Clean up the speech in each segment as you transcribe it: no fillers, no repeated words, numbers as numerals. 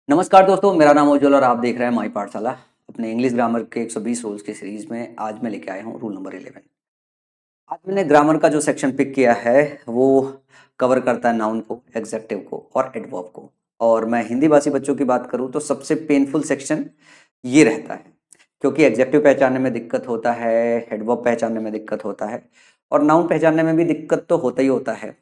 नमस्कार दोस्तों, मेरा नाम उज्ज्वल और आप देख रहे हैं माई पाठशाला। अपने इंग्लिश ग्रामर के 120 रूल्स की सीरीज में आज मैं लेके आया हूँ रूल नंबर 11। आज मैंने ग्रामर का जो सेक्शन पिक किया है वो कवर करता है नाउन को, एग्जेक्टिव को और एडवर्ब को। और मैं हिंदी भाषी बच्चों की बात करूँ तो सबसे पेनफुल सेक्शन ये रहता है, क्योंकि एग्जेक्टिव पहचानने में दिक्कत होता है, एडवर्ब पहचानने में दिक्कत होता है और नाउन पहचानने में भी दिक्कत तो होता ही होता है।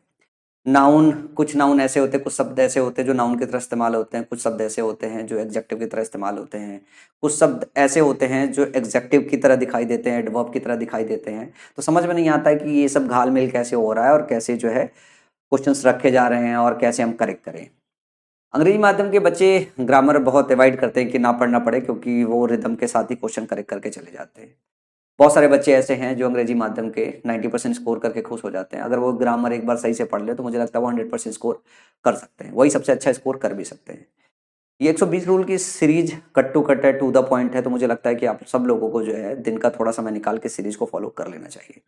नाउन, कुछ नाउन ऐसे होते हैं, कुछ शब्द ऐसे होते हैं जो नाउन की तरह इस्तेमाल होते हैं, कुछ शब्द ऐसे होते हैं जो एग्जेक्टिव की तरह इस्तेमाल होते हैं, कुछ शब्द ऐसे होते हैं जो एग्जेक्टिव की तरह दिखाई देते हैं, एडवर्ब की तरह दिखाई देते हैं। तो समझ में नहीं आता है कि ये सब घाल मेल कैसे हो रहा है और कैसे जो है क्वेश्चंस रखे जा रहे हैं और कैसे हम करेक्ट करें। अंग्रेजी माध्यम के बच्चे ग्रामर बहुत अवॉइड करते हैं कि ना पढ़ना पड़े, क्योंकि वो रिदम के साथ ही क्वेश्चन करेक्ट करके चले जाते हैं। बहुत सारे बच्चे ऐसे हैं जो अंग्रेजी माध्यम के 90% स्कोर करके खुश हो जाते हैं। अगर वो ग्रामर एक बार सही से पढ़ ले तो मुझे लगता है वो 100% स्कोर कर सकते हैं, वही सबसे अच्छा स्कोर कर भी सकते हैं। ये 120 रूल की सीरीज कट टू कट है, टू द पॉइंट है, तो मुझे लगता है कि आप सब लोगों को जो है दिन का थोड़ा समय निकाल के सीरीज को फॉलो कर लेना चाहिए।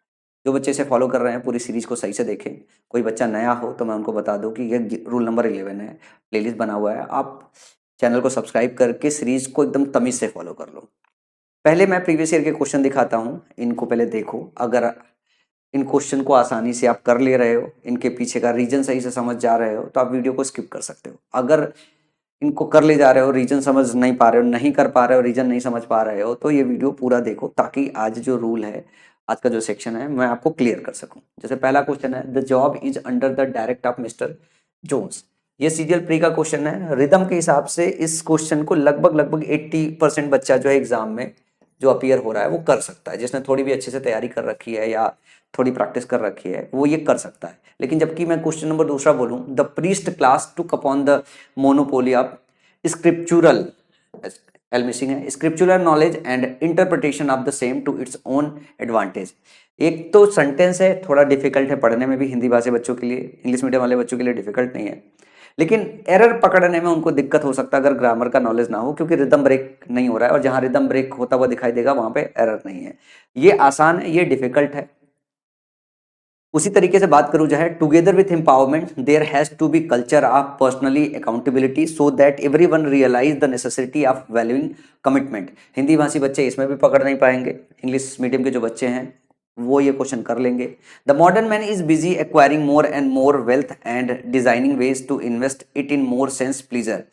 जो बच्चे इसे फॉलो कर रहे हैं पूरी सीरीज को सही से देखें। कोई बच्चा नया हो तो मैं उनको बता दूं कि ये रूल नंबर 11 है, प्लेलिस्ट बना हुआ है, आप चैनल को सब्सक्राइब करके सीरीज को एकदम तमीज से फॉलो कर लो। पहले मैं प्रीवियस ईयर के क्वेश्चन दिखाता हूँ, इनको पहले देखो। अगर इन क्वेश्चन को आसानी से आप कर ले रहे हो, इनके पीछे का रीजन सही से समझ जा रहे हो, तो आप वीडियो को स्किप कर सकते हो। अगर इनको कर ले जा रहे हो, रीजन समझ नहीं पा रहे हो, नहीं कर पा रहे हो, रीजन नहीं समझ पा रहे हो, तो ये वीडियो पूरा देखो, ताकि आज जो रूल है, आज का जो सेक्शन है, मैं आपको क्लियर कर सकूं। जैसे पहला क्वेश्चन है, the job is under the direct of mister Jones. ये सीजीएल प्री का क्वेश्चन है। रिदम के हिसाब से इस क्वेश्चन को लगभग 80% बच्चा जो है एग्जाम में जो अपीयर हो रहा है वो कर सकता है, जिसने थोड़ी भी अच्छे से तैयारी कर रखी है या थोड़ी प्रैक्टिस कर रखी है वो ये कर सकता है। लेकिन जबकि मैं क्वेश्चन नंबर दूसरा बोलूं, the priest class took upon the monopoly of scriptural, L missing है, scriptural knowledge and interpretation of the same to its own advantage. एक तो सेंटेंस है, थोड़ा डिफिकल्ट है पढ़ने में भी, हिंदी भाषी बच्चों के लिए, इंग्लिश मीडियम वाले बच्चों के लिए डिफिकल्ट नहीं है, लेकिन एरर पकड़ने में उनको दिक्कत हो सकता है अगर ग्रामर का नॉलेज ना हो, क्योंकि रिदम ब्रेक नहीं हो रहा है, और जहां रिदम ब्रेक होता हुआ दिखाई देगा वहां पे एरर नहीं है। ये आसान है, ये डिफिकल्ट है। उसी तरीके से बात करूं जो है, together with empowerment there has to be culture of personally accountability so that everyone realize the necessity of valuing commitment. Hindi भाषी बच्चे इसमें भी पकड़ नहीं पाएंगे, इंग्लिश मीडियम के जो बच्चे हैं वो ये क्वेश्चन कर लेंगे। The modern man is busy acquiring more and more wealth and designing ways to invest it in more sense pleasure.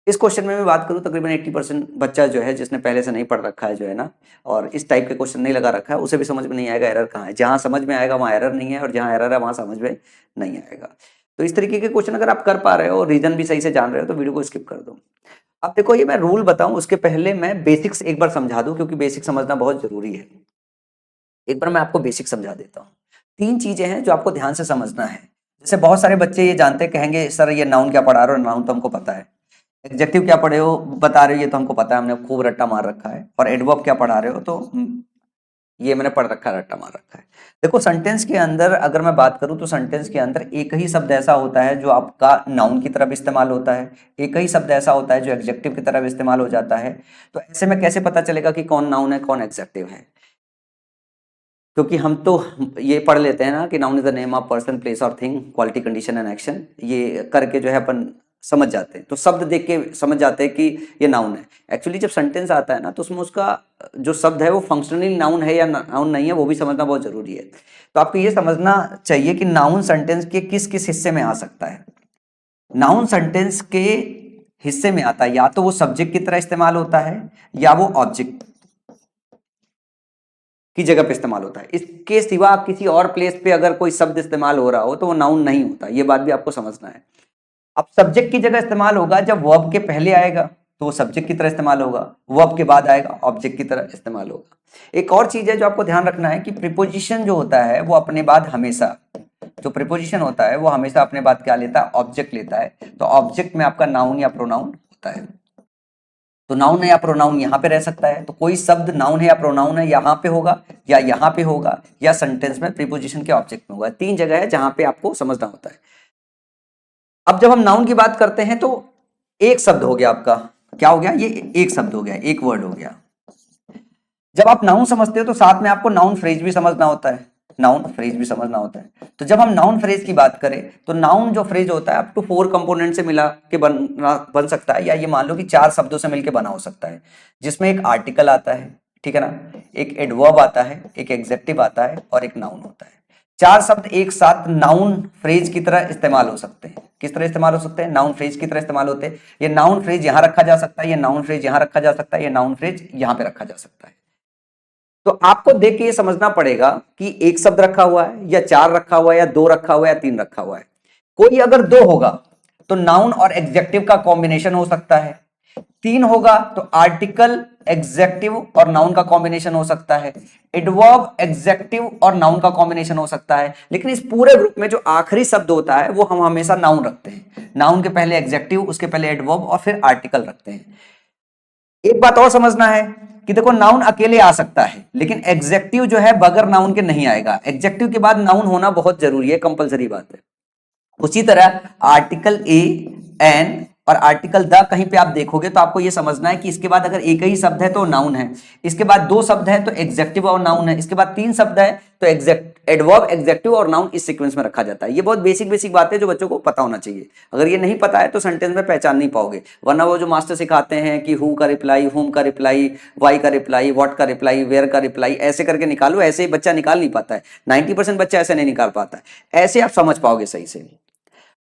इस क्वेश्चन में मैं बात करूं, तकरीबन 80% बच्चा जो है जिसने पहले से नहीं पढ़ रखा है जो है ना, और इस टाइप के क्वेश्चन नहीं लगा रखा है, उसे भी समझ में नहीं आएगा एरर कहाँ है। जहां समझ में आएगा वहां एरर नहीं है, और जहां एरर है वहां समझ में नहीं आएगा। तो इस तरीके के क्वेश्चन अगर आप कर पा रहे हो, रीजन भी सही से जान रहे हो, तो वीडियो को स्किप कर दो। अब देखो, ये मैं रूल बताऊं उसके पहले मैं बेसिक्स एक बार समझा दूं, क्योंकि बेसिक समझना बहुत जरूरी है। एक बार मैं आपको बेसिक समझा देता हूँ। 3 चीजें हैं जो आपको ध्यान से समझना है। जैसे बहुत सारे बच्चे ये जानते कहेंगे सर ये नाउन क्या पढ़ा रहे हो, नाउन तो हमको पता है, एग्जेक्टिव क्या पढ़े हो बता रहे हो, ये तो हमको पता है, हमने खूब रट्टा मार रखा है, और एडवर्ब क्या पढ़ा रहे हो, तो ये मैंने पढ़ रखा है, रट्टा मार रखा है। देखो, सेंटेंस के अंदर अगर मैं बात करूं तो सेंटेंस के अंदर एक ही शब्द ऐसा होता है जो आपका नाउन की तरह भी इस्तेमाल होता है, एक ही शब्द ऐसा होता है जो एग्जेक्टिव की तरह भी इस्तेमाल हो जाता है। तो ऐसे में कैसे पता चलेगा कि कौन नाउन है कौन एग्जेक्टिव है? क्योंकि हम तो ये पढ़ लेते हैं ना कि noun is the name of person, place और thing, quality, condition and action, ये करके जो है अपन समझ जाते हैं, तो शब्द देख के समझ जाते हैं कि ये नाउन है। एक्चुअली जब सेंटेंस आता है ना तो उसमें उसका जो शब्द है वो फंक्शनली नाउन है या नाउन नहीं है, वो भी समझना बहुत जरूरी है। तो आपको ये समझना चाहिए कि नाउन सेंटेंस के किस किस हिस्से में आ सकता है। नाउन सेंटेंस के हिस्से में आता है या तो वो सब्जेक्ट की तरह इस्तेमाल होता है, या वो ऑब्जेक्ट की जगह पे इस्तेमाल होता है। इसके सिवा किसी और प्लेस पे अगर कोई शब्द इस्तेमाल हो रहा हो तो वो नाउन नहीं होता, ये बात भी आपको समझना है। अब सब्जेक्ट की जगह इस्तेमाल होगा जब वर्ब के पहले आएगा तो वो सब्जेक्ट की तरह इस्तेमाल होगा, वर्ब के बाद आएगा ऑब्जेक्ट की तरह इस्तेमाल होगा। एक और चीज है जो आपको ध्यान रखना है कि प्रीपोजिशन जो होता है वो अपने बाद हमेशा, जो प्रीपोजिशन होता है वो हमेशा अपने बाद क्या लेता है, ऑब्जेक्ट लेता है। तो ऑब्जेक्ट में आपका नाउन या प्रोनाउन होता है। तो नाउन है या प्रोनाउन यहाँ पे रह सकता है, तो कोई शब्द नाउन है या प्रोनाउन है यहाँ पे होगा, या यहाँ पे होगा, या सेंटेंस में प्रीपोजिशन के ऑब्जेक्ट में होगा। 3 जगह है जहां पे आपको समझना होता है। अब जब हम नाउन की बात करते हैं तो एक शब्द हो गया आपका, क्या हो गया, ये एक शब्द हो गया, एक वर्ड हो गया। जब आप नाउन समझते हो तो साथ में आपको नाउन फ्रेज भी समझना होता है। नाउन फ्रेज भी समझना होता है। तो जब हम नाउन फ्रेज की बात करें तो नाउन जो फ्रेज होता है अप टू 4 कंपोनेंट से मिला के बन सकता है, या ये मान लो कि 4 शब्दों से मिलकर बना हो सकता है, जिसमें एक आर्टिकल आता है, ठीक है ना, एक एडवर्ब आता है, एक एग्जेक्टिव आता है और एक नाउन होता है। 4 शब्द एक साथ नाउन फ्रेज की तरह इस्तेमाल हो सकते हैं। किस तरह इस्तेमाल हो सकते हैं? नाउन फ्रेज की तरह इस्तेमाल होते हैं। ये नाउन फ्रेज यहां रखा जा सकता है, ये नाउन फ्रेज यहां रखा जा सकता है, ये नाउन फ्रेज यहां पे रखा जा सकता है। तो आपको देख के ये समझना पड़ेगा कि एक शब्द रखा हुआ है या 4 रखा हुआ है या 2 रखा हुआ है या 3 रखा हुआ है। कोई अगर 2 होगा तो नाउन और एग्जेक्टिव का कॉम्बिनेशन हो सकता है, 3 होगा तो आर्टिकल, एग्जेक्टिव और नाउन का कॉम्बिनेशन हो सकता है, एडवर्ब, एग्जेक्टिव और नाउन का कॉम्बिनेशन हो सकता है। लेकिन इस पूरे ग्रुप में जो आखिरी शब्द होता है वो हम हमेशा नाउन रखते हैं। नाउन के पहले एग्जेक्टिव, उसके पहले एडवर्ब और फिर आर्टिकल रखते हैं। एक बात और समझना है कि देखो नाउन अकेले आ सकता है, लेकिन एग्जेक्टिव जो है बगैर नाउन के नहीं आएगा। एग्जेक्टिव के बाद नाउन होना बहुत जरूरी है, कंपलसरी बात है। उसी तरह आर्टिकल ए, एन और आर्टिकल द कहीं पे आप देखोगे तो आपको यह समझना है कि इसके बाद अगर एक ही शब्द है तो नाउन है, इसके बाद 2 शब्द है तो एग्जेक्टिव और नाउन है, इसके बाद 3 शब्द है तो एडवर्ब, एग्जेक्टिव और नाउन इस सीक्वेंस में रखा जाता है। ये बहुत बेसिक बात है जो बच्चों को पता होना चाहिए। अगर ये नहीं पता है तो सेंटेंस में पहचान नहीं पाओगे, वरना वो जो मास्टर सिखाते हैं कि हु का रिप्लाई, हुम का रिप्लाई, वाई का रिप्लाई, व्हाट का रिप्लाई, वेयर का रिप्लाई, ऐसे करके निकालो, ऐसे ही बच्चा निकाल नहीं पाता है। 90% बच्चा ऐसे नहीं निकाल पाता है। ऐसे आप समझ पाओगे सही से।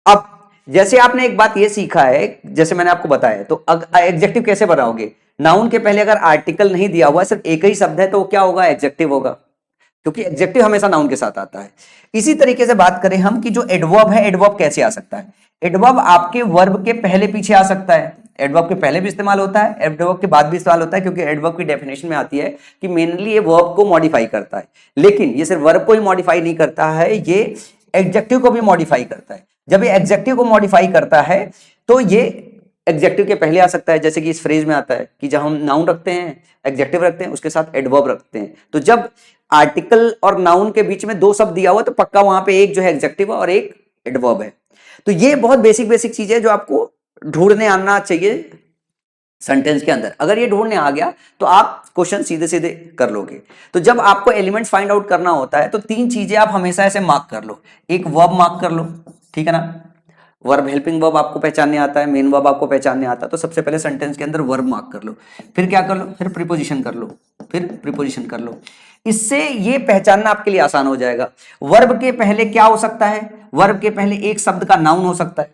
अब जैसे आपने एक बात ये सीखा है, जैसे मैंने आपको बताया, तो एग्जेक्टिव कैसे बनाओगे? नाउन के पहले अगर आर्टिकल नहीं दिया हुआ, सिर्फ एक ही शब्द है, तो क्या होगा? एग्जेक्टिव होगा, क्योंकि एग्जेक्टिव हमेशा नाउन के साथ आता है। इसी तरीके से बात करें हम कि जो एडवर्ब है, एडवर्ब कैसे आ सकता है? एडवर्ब आपके वर्ब के पहले पीछे आ सकता है। एडवर्ब के पहले भी इस्तेमाल होता है, एडवर्ब के बाद भी इस्तेमाल होता है, क्योंकि एडवर्ब की डेफिनेशन में आती है कि मेनली ये वर्ब को मॉडिफाई करता है। लेकिन ये सिर्फ वर्ब को ही मॉडिफाई नहीं करता है, ये एडजेक्टिव को भी मॉडिफाई करता है। जब ये एडजेक्टिव को मॉडिफाई करता है तो ये एडजेक्टिव के पहले आ सकता है, जैसे कि इस फ्रेज में आता है कि जब हम नाउन रखते हैं, एडजेक्टिव रखते हैं, उसके साथ एडवर्ब रखते हैं। तो जब आर्टिकल और नाउन के बीच में 2 शब्द दिया हुआ तो पक्का वहां पे एक जो है एग्जेक्टिव और एक एडवर्ब है। तो ये बहुत बेसिक चीज है जो आपको ढूंढने आना चाहिए सेंटेंस के अंदर। अगर ये ढूंढने आ गया तो आप क्वेश्चन सीधे सीधे कर लोगे। तो जब आपको एलिमेंट्स फाइंड आउट करना होता है तो 3 चीजें आप हमेशा ऐसे मार्क कर लो। एक वर्ब मार्क कर लो, ठीक है ना, वर्ब, हेल्पिंग वर्ब आपको पहचानने आता है, मेन वर्ब आपको पहचानने आता है, तो सबसे पहले सेंटेंस के अंदर वर्ब मार्क कर लो। फिर क्या कर लो? फिर प्रीपोजिशन कर लो, फिर प्रीपोजिशन कर लो। इससे ये पहचानना आपके लिए आसान हो जाएगा। वर्ब के पहले क्या हो सकता है? वर्ब के पहले एक शब्द का नाउन हो सकता है,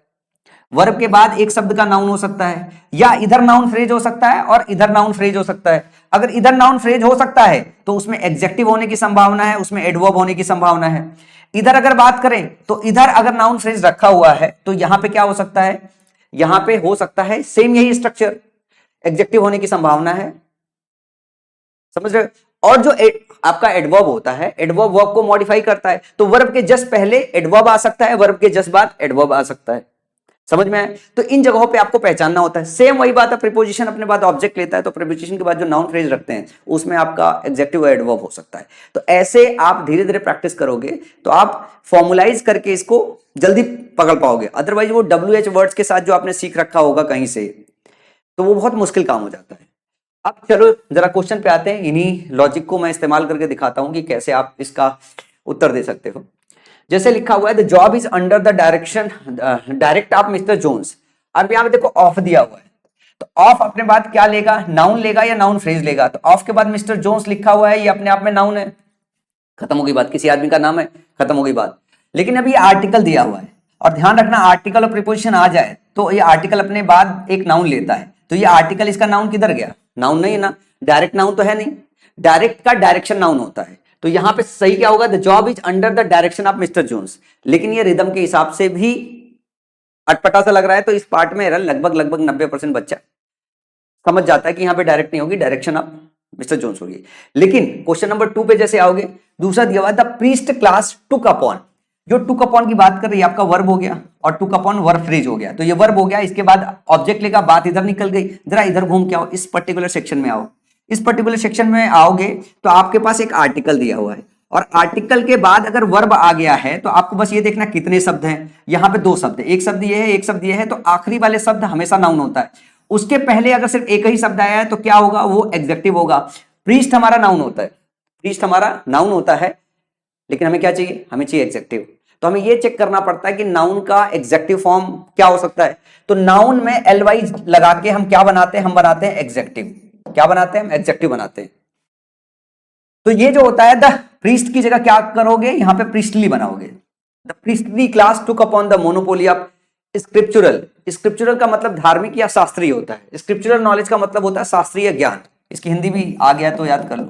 वर्ब के बाद एक शब्द का नाउन हो सकता है, या इधर नाउन फ्रेज हो सकता है और इधर नाउन फ्रेज हो सकता है। अगर इधर नाउन फ्रेज हो सकता है तो उसमें एग्जेक्टिव होने की संभावना है, उसमें एडवर्ब होने की संभावना है। इधर अगर बात करें तो इधर अगर नाउन फ्रेज रखा हुआ है तो यहां पे क्या हो सकता है? यहां पे हो सकता है सेम यही स्ट्रक्चर, एग्जेक्टिव होने की संभावना है। समझ रहे? और जो आपका एडवर्ब होता है, एडवर्ब वर्ब को मॉडिफाई करता है, तो वर्ब के जस्ट पहले एडवर्ब आ सकता है, वर्ब के जस्ट बाद एडवर्ब आ सकता है। समझ में आए? तो इन जगहों पे आपको पहचानना होता है। सेम वही बात है, प्रीपोजिशन अपने बाद ऑब्जेक्ट लेता है, तो प्रीपोजिशन के बाद जो नाउन फ्रेज रखते हैं उसमें आपका एडजेक्टिव और एडवर्ब हो सकता है। तो ऐसे आप धीरे धीरे प्रैक्टिस करोगे तो आप फॉर्मुलाइज करके इसको जल्दी पकड़ पाओगे। अदरवाइज वो WH वर्ड्स के साथ जो आपने सीख रखा होगा कहीं से, तो वो बहुत मुश्किल काम हो जाता है। अब चलो जरा क्वेश्चन पे आते हैं। इन्हीं लॉजिक को मैं इस्तेमाल करके दिखाता हूं कि कैसे आप इसका उत्तर दे सकते हो। जैसे लिखा हुआ है, the job is under the direction direct of mister Jones. अब यहां पे देखो ऑफ दिया हुआ है, तो ऑफ अपने बाद क्या लेगा? नाउन लेगा या नाउन फ्रेज लेगा? तो ऑफ के बाद मिस्टर जोन्स लिखा हुआ है, ये अपने आप में नाउन है, खत्म हो गई बात। किसी आदमी का नाम है, खत्म हो गई बात। लेकिन अभी आर्टिकल दिया हुआ है, और ध्यान रखना आर्टिकल और प्रीपोजिशन आ जाए तो ये आर्टिकल अपने बाद एक नाउन लेता है, तो ये आर्टिकल इसका नाउन किधर गया? नाउन नहीं है ना, डायरेक्ट नाउन तो है नहीं, डायरेक्ट का डायरेक्शन नाउन होता है। तो यहां पे सही क्या होगा? The job is under the direction of mister Jones. लेकिन ये रिदम के हिसाब से भी अटपटा सा लग रहा है, तो इस पार्ट में लगभग 90% बच्चा समझ जाता है कि यहाँ पे डायरेक्ट नहीं होगी, डायरेक्शन ऑफ मिस्टर जोन्स होगी। लेकिन क्वेश्चन नंबर 2 पे जैसे आओगे, दूसरा दिया हुआ the priest class took upon. जो टुक अपॉन की बात कर रही है आपका वर्ब हो गया, और टुक अपॉन वर्ब फ्रेज हो गया, तो ये वर्ब हो गया, इसके बाद ऑब्जेक्ट लेगा, बात इधर निकल गई। जरा इधर घूम के आओ, इस पर्टिकुलर सेक्शन में आओ। इस पर्टिकुलर सेक्शन में आओगे तो आपके पास एक आर्टिकल दिया हुआ है, और आर्टिकल के बाद अगर वर्ब आ गया है तो आपको बस ये देखना कितने शब्द हैं। यहां पे 2 शब्द है, एक शब्द ये है, एक शब्द ये है, तो आखिरी वाले शब्द हमेशा नाउन होता है। उसके पहले अगर सिर्फ एक ही शब्द आया है तो क्या होगा? वो एग्जेक्टिव होगा। प्रीस्ट हमारा नाउन होता है, प्रीस्ट हमारा नाउन होता है। लेकिन हमें क्या चाहिए, हमें चाहिए एग्जेक्टिव। तो हमें ये चेक करना पड़ता है कि नाउन का एग्जेक्टिव फॉर्म क्या हो सकता है। तो नाउन में एल वाई लगा के हम क्या बनाते हैं, हम बनाते हैं एग्जेक्टिव। क्या बनाते हैं, हम एग्जेक्टिव बनाते हैं। तो ये जो होता है द प्रीस्ट की जगह क्या करोगे, यहां पे प्रीस्टली बनाओगे। The priestly class took upon the monopoly of scriptural. Scriptural का मतलब धार्मिक या शास्त्रीय होता है। स्क्रिप्चुरल नॉलेज का मतलब होता है शास्त्रीय ज्ञान। इसकी हिंदी भी आ गया तो याद कर लो,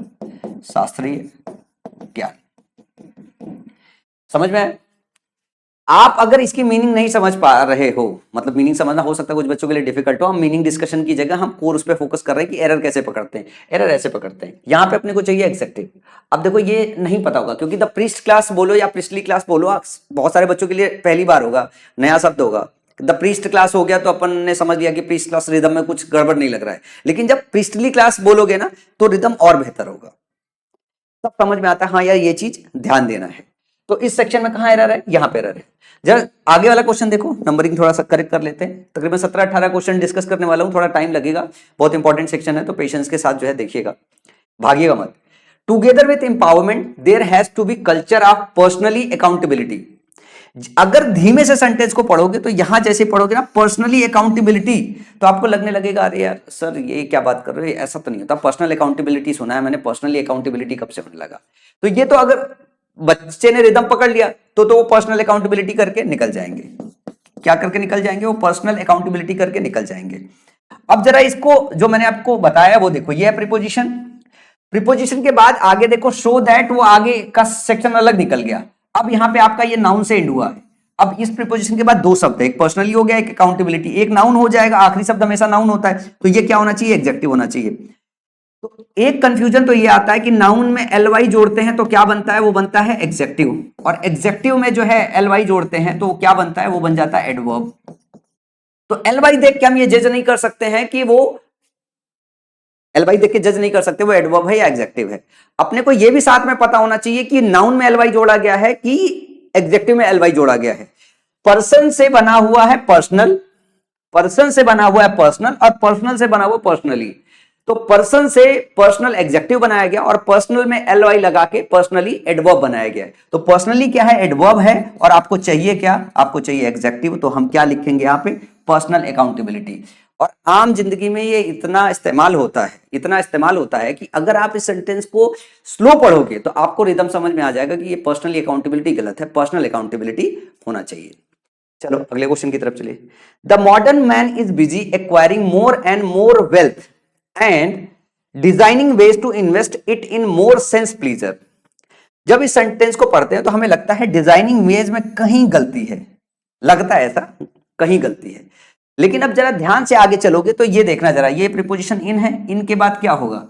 शास्त्रीय ज्ञान। समझ में आया? आप अगर इसकी मीनिंग नहीं समझ पा रहे हो, मतलब मीनिंग समझना हो सकता है कुछ बच्चों के लिए डिफिकल्ट हो, हम मीनिंग डिस्कशन की जगह हम कोर्स पे फोकस कर रहे हैं कि एरर कैसे पकड़ते हैं। एरर ऐसे पकड़ते हैं, यहां पे अपने को चाहिए एग्जेक्टिव। अब देखो ये नहीं पता होगा क्योंकि द प्रीस्ट क्लास बोलो या प्रीस्टली क्लास बोलो, बहुत सारे बच्चों के लिए पहली बार होगा, नया शब्द होगा। द प्रीस्ट क्लास हो गया तो अपन ने समझ लिया कि प्रीस्ट क्लास रिदम में कुछ गड़बड़ नहीं लग रहा है, लेकिन जब प्रीस्टली क्लास बोलोगे ना तो रिदम और बेहतर होगा, तब समझ में आता है हाँ यार ये चीज ध्यान देना है। तो इस सेक्शन में कहां एरर है, यहां पे एरर है। जब आगे वाला क्वेश्चन देखो, नंबरिंग थोड़ा सा करेक्ट कर लेते हैं। तकरीबन 17-18 क्वेश्चन डिस्कस करने वाला हूं, थोड़ा टाइम लगेगा, बहुत इंपॉर्टेंट सेक्शन है, तो पेशेंस के साथ जो है देखिएगा, भागिएगा मत। Together with empowerment there has to be culture of personally accountability. अगर धीमे से सेंटेंस को पढ़ोगे तो यहां जैसे पढ़ोगे ना पर्सनली अकाउंटेबिलिटी, तो आपको लगने लगेगा अरे यार सर ये क्या बात कर रहे हो, ऐसा तो नहीं होता। पर्सनल अकाउंटेबिलिटी सुना है मैंने, पर्सनली अकाउंटेबिलिटी कब से होने लगा। तो ये तो अगर बच्चे ने रिदम पकड़ लिया तो वो पर्सनल अकाउंटेबिलिटी करके निकल जाएंगे। क्या करके निकल जाएंगे, वो पर्सनल अकाउंटेबिलिटी करके निकल जाएंगे। अब जरा इसको जो मैंने आपको बताया वो देखो, ये है प्रीपोजिशन। प्रीपोजिशन के बाद आगे देखो शो दैट, वो आगे का सेक्शन अलग निकल गया। अब यहां पे आपका ये नाउन से एंड हुआ है। अब इस प्रीपोजिशन के बाद दो शब्द है, एक पर्सनली हो गया, एक अकाउंटेबिलिटी, एक नाउन हो जाएगा। आखिरी शब्द हमेशा नाउन होता है, तो ये क्या होना चाहिए, एग्जेक्टिव होना चाहिए। तो एक कंफ्यूजन तो ये आता है कि नाउन में एल वाई जोड़ते हैं तो क्या बनता है, वो बनता है एग्जेक्टिव, और एग्जेक्टिव में जो है एल वाई जोड़ते हैं तो क्या बनता है, वो बन जाता है एडवर्ब। तो एल वाई देख के हम ये जज नहीं कर सकते हैं कि वो, एल वाई देख के जज नहीं कर सकते वो एडवर्ब है या एग्जेक्टिव है। अपने को ये भी साथ में पता होना चाहिए कि नाउन में एल वाई जोड़ा गया है कि एग्जेक्टिव में एल वाई जोड़ा गया है। पर्सन से बना हुआ है पर्सनल, पर्सन से बना हुआ है पर्सनल, और पर्सनल से बना हुआ पर्सनली। तो पर्सन से पर्सनल एग्जेक्टिव बनाया गया और पर्सनल में एल वाई लगा के पर्सनली एडवर्ब बनाया गया। तो पर्सनली क्या है, एडवर्ब है, और आपको चाहिए क्या, आपको चाहिए एग्जेक्टिव। तो हम क्या लिखेंगे यहाँ पे, पर्सनल अकाउंटेबिलिटी। और आम जिंदगी में ये इतना इस्तेमाल होता है, इतना इस्तेमाल होता है कि अगर आप इस सेंटेंस को स्लो पढ़ोगे तो आपको रिदम समझ में आ जाएगा कि ये पर्सनली अकाउंटेबिलिटी गलत है, पर्सनल अकाउंटेबिलिटी होना चाहिए। चलो अगले क्वेश्चन की तरफ चलिए। The modern man is busy acquiring more and more wealth and designing ways to invest it in more sense pleasure. जब इस सेंटेंस को पढ़ते हैं तो हमें लगता है डिजाइनिंग वेज में कहीं गलती है, लगता है ऐसा कहीं गलती है। लेकिन अब जरा ध्यान से आगे चलोगे तो ये देखना जरा, ये प्रीपोजिशन इन है, इनके बाद क्या होगा,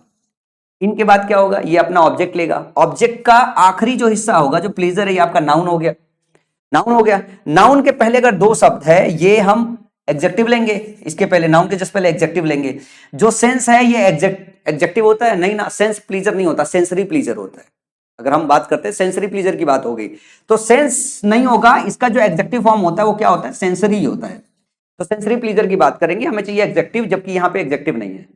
इनके बाद क्या होगा, ये अपना ऑब्जेक्ट लेगा। ऑब्जेक्ट का आखिरी जो हिस्सा होगा जो प्लीजर है, ये आपका नाउन हो गया, नाउन हो गया। नाउन के पहले अगर दो शब्द है ये हम एग्जेक्टिव लेंगे, इसके पहले नाउन के जस्ट पहले एग्जेक्टिव लेंगे। जो सेंस है ये एग्जेक्टिव होता है, नहीं ना, सेंस प्लीजर नहीं होता, सेंसरी प्लीजर होता है। अगर हम बात करते हैं सेंसरी प्लीजर की बात हो गई, तो सेंस नहीं होगा, इसका जो एग्जेक्टिव फॉर्म होता है वो क्या होता है, सेंसरी होता है। तो सेंसरी प्लीजर की बात करेंगे, हमें चाहिए एग्जेक्टिव, जबकि यहां पे एग्जेक्टिव नहीं है,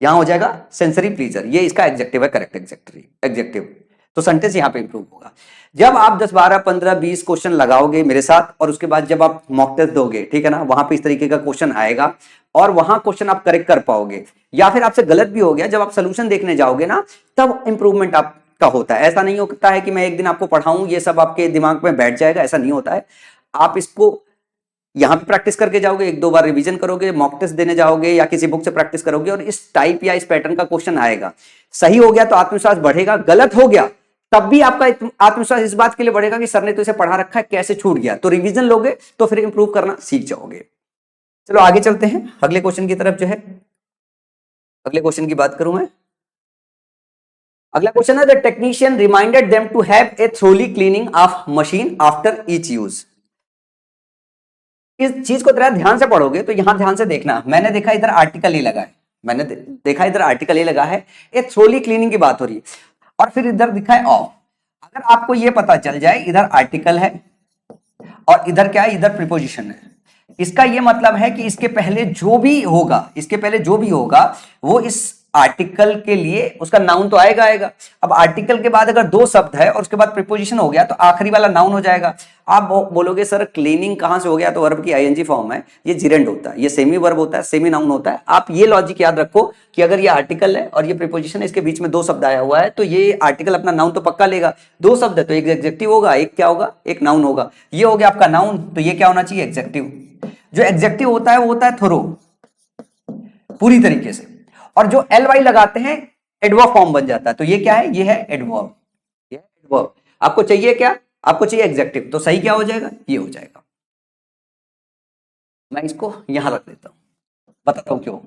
यहां हो जाएगा सेंसरी प्लीजर, ये इसका एग्जेक्टिव है, करेक्ट एग्जेक्टिव। तो सेंटेंस यहां पे इंप्रूव होगा। जब आप 10, 12, 15, 20 क्वेश्चन लगाओगे मेरे साथ, और उसके बाद जब आप मॉक टेस्ट दोगे, ठीक है ना, वहां पे इस तरीके का क्वेश्चन आएगा और वहां क्वेश्चन आप करेक्ट कर पाओगे, या फिर आपसे गलत भी हो गया, जब आप सोल्यूशन देखने जाओगे ना तब इंप्रूवमेंट आपका होता है। ऐसा नहीं होता है कि मैं एक दिन आपको पढ़ाऊं ये सब आपके दिमाग में बैठ जाएगा, ऐसा नहीं होता है। आप इसको यहां पे प्रैक्टिस करके जाओगे, 1-2 बार रिवीजन करोगे, मॉक टेस्ट देने जाओगे या किसी बुक से प्रैक्टिस करोगे, और इस टाइप या इस पैटर्न का क्वेश्चन आएगा। सही हो गया तो आत्मविश्वास बढ़ेगा, गलत हो गया तब भी आपका आत्मविश्वास इस बात के लिए बढ़ेगा कि सर ने तो इसे पढ़ा रखा है, कैसे छूट गया। तो रिवीजन लोगे तो फिर इंप्रूव करना सीख जाओगे। चलो आगे चलते हैं अगले क्वेश्चन की तरफ। जो है अगले क्वेश्चन की बात करूं मैं, अगला क्वेश्चन है the technician reminded them to have a thoroughly cleaning of machine after each use. इस चीज को जरा ध्यान से पढ़ोगे तो यहां ध्यान से देखना, मैंने देखा इधर आर्टिकल ही लगा है, मैंने देखा इधर आर्टिकल ही लगा है, ये थ्रोली क्लीनिंग की बात हो रही है, और फिर इधर दिखा है ऑफ। अगर आपको ये पता चल जाए इधर आर्टिकल है और इधर क्या है, इधर प्रीपोजिशन है, इसका ये मतलब है कि इसके पहले जो भी होगा, इसके पहले जो भी होगा वो इस आर्टिकल के लिए उसका नाउन तो आएगा आएगा। अब आर्टिकल के बाद अगर दो शब्द है और उसके बाद प्रीपोजिशन हो गया तो आखिरी वाला नाउन हो जाएगा। आप बोलोगे सर क्लीनिंग कहां से हो गया, तो वर्ब की आईएनजी फॉर्म है, ये जिरेंड होता है, ये सेमी वर्ब होता है, सेमी नाउन होता है। आप ये लॉजिक याद रखो कि अगर ये आर्टिकल है और ये प्रीपोजिशन है, इसके बीच में दो शब्द आया हुआ है तो ये आर्टिकल अपना नाउन तो पक्का लेगा। दो शब्द है तो एक एडजेक्टिव होगा, एक क्या होगा, एक नाउन होगा। ये हो गया आपका नाउन, तो ये क्या होना चाहिए, एडजेक्टिव। जो एडजेक्टिव होता है वो होता है थोरो, पूरी तरीके से, और जो एल वाई लगाते हैं एडवर्ब फॉर्म बन जाता है। तो ये क्या है, ये है एडवर्ब, ये एडवर्ब। आपको चाहिए क्या, आपको चाहिए एग्जेक्टिव, तो सही क्या हो जाएगा, ये हो जाएगा। मैं इसको यहां रख देता हूं, बताता हूं क्यों।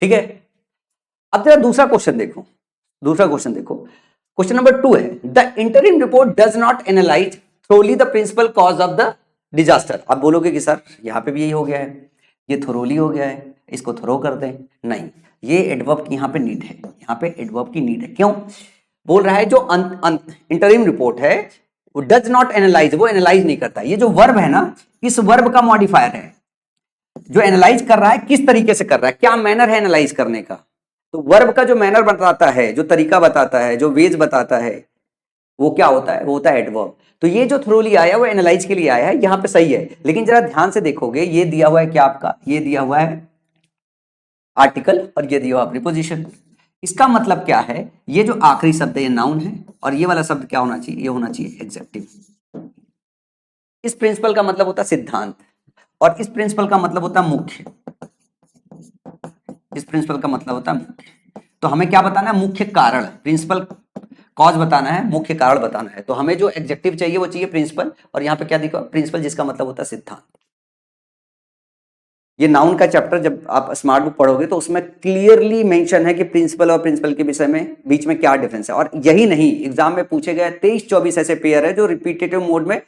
ठीक है, अब जरा दूसरा क्वेश्चन देखो, दूसरा क्वेश्चन देखो। क्वेश्चन नंबर 2 है, the interim report does not analyse thoroughly the principal cause of the disaster. आप बोलोगे कि सर यहां पे भी यही हो गया है, ये थोरोली हो गया है, इसको थ्रो कर दें। नहीं, ये एडवर्ब की यहां पे नीड है, यहां पे एडवर्ब की नीड है। क्यों बोल रहा है, जो इंटरिम रिपोर्ट है वो डज नॉट एनालाइज, वो एनालाइज नहीं करता। ये जो वर्ब है ना, इस वर्ब का मॉडिफायर है। जो एनालाइज कर रहा है किस तरीके से कर रहा है, क्या मैनर है एनालाइज करने का, तो वर्ब का जो मैनर बताता है, जो तरीका बताता है, जो वेज बताता है, वो क्या होता है, वो होता है एडवर्ब। तो ये जो थ्रोली आया वो एनालाइज के लिए आया है, यहां पे सही है। लेकिन जरा ध्यान से देखोगे, ये दिया हुआ है क्या आपका, ये दिया हुआ है आर्टिकल और ये दिया हुआ प्रीपोजिशन। इसका मतलब क्या है, ये जो आखिरी शब्द है ये नाउन है और ये वाला शब्द क्या होना चाहिए, ये होना चाहिए एग्जेक्टिव। इस प्रिंसिपल का मतलब होता है सिद्धांत, और इस प्रिंसिपल का मतलब होता है मुख्य। इस प्रिंसिपल का मतलब होता है मुख्य। तो हमें क्या बताना है, मुख्य कारण, प्रिंसिपल कॉज बताना है, मुख्य कारण बताना है। तो हमें जो एडजेक्टिव चाहिए वो चाहिए प्रिंसिपल, और यहां पे क्या दिखा, प्रिंसिपल, जिसका मतलब होता है सिद्धांत। ये नाउन का चैप्टर जब आप स्मार्ट बुक पढ़ोगे तो उसमें क्लियरली मेंशन है कि प्रिंसिपल और प्रिंसिपल के विषय में बीच में क्या डिफरेंस है। और यही नहीं, एग्जाम में पूछे गए 23-24 ऐसे पेयर है जो रिपीटेटिव मोड में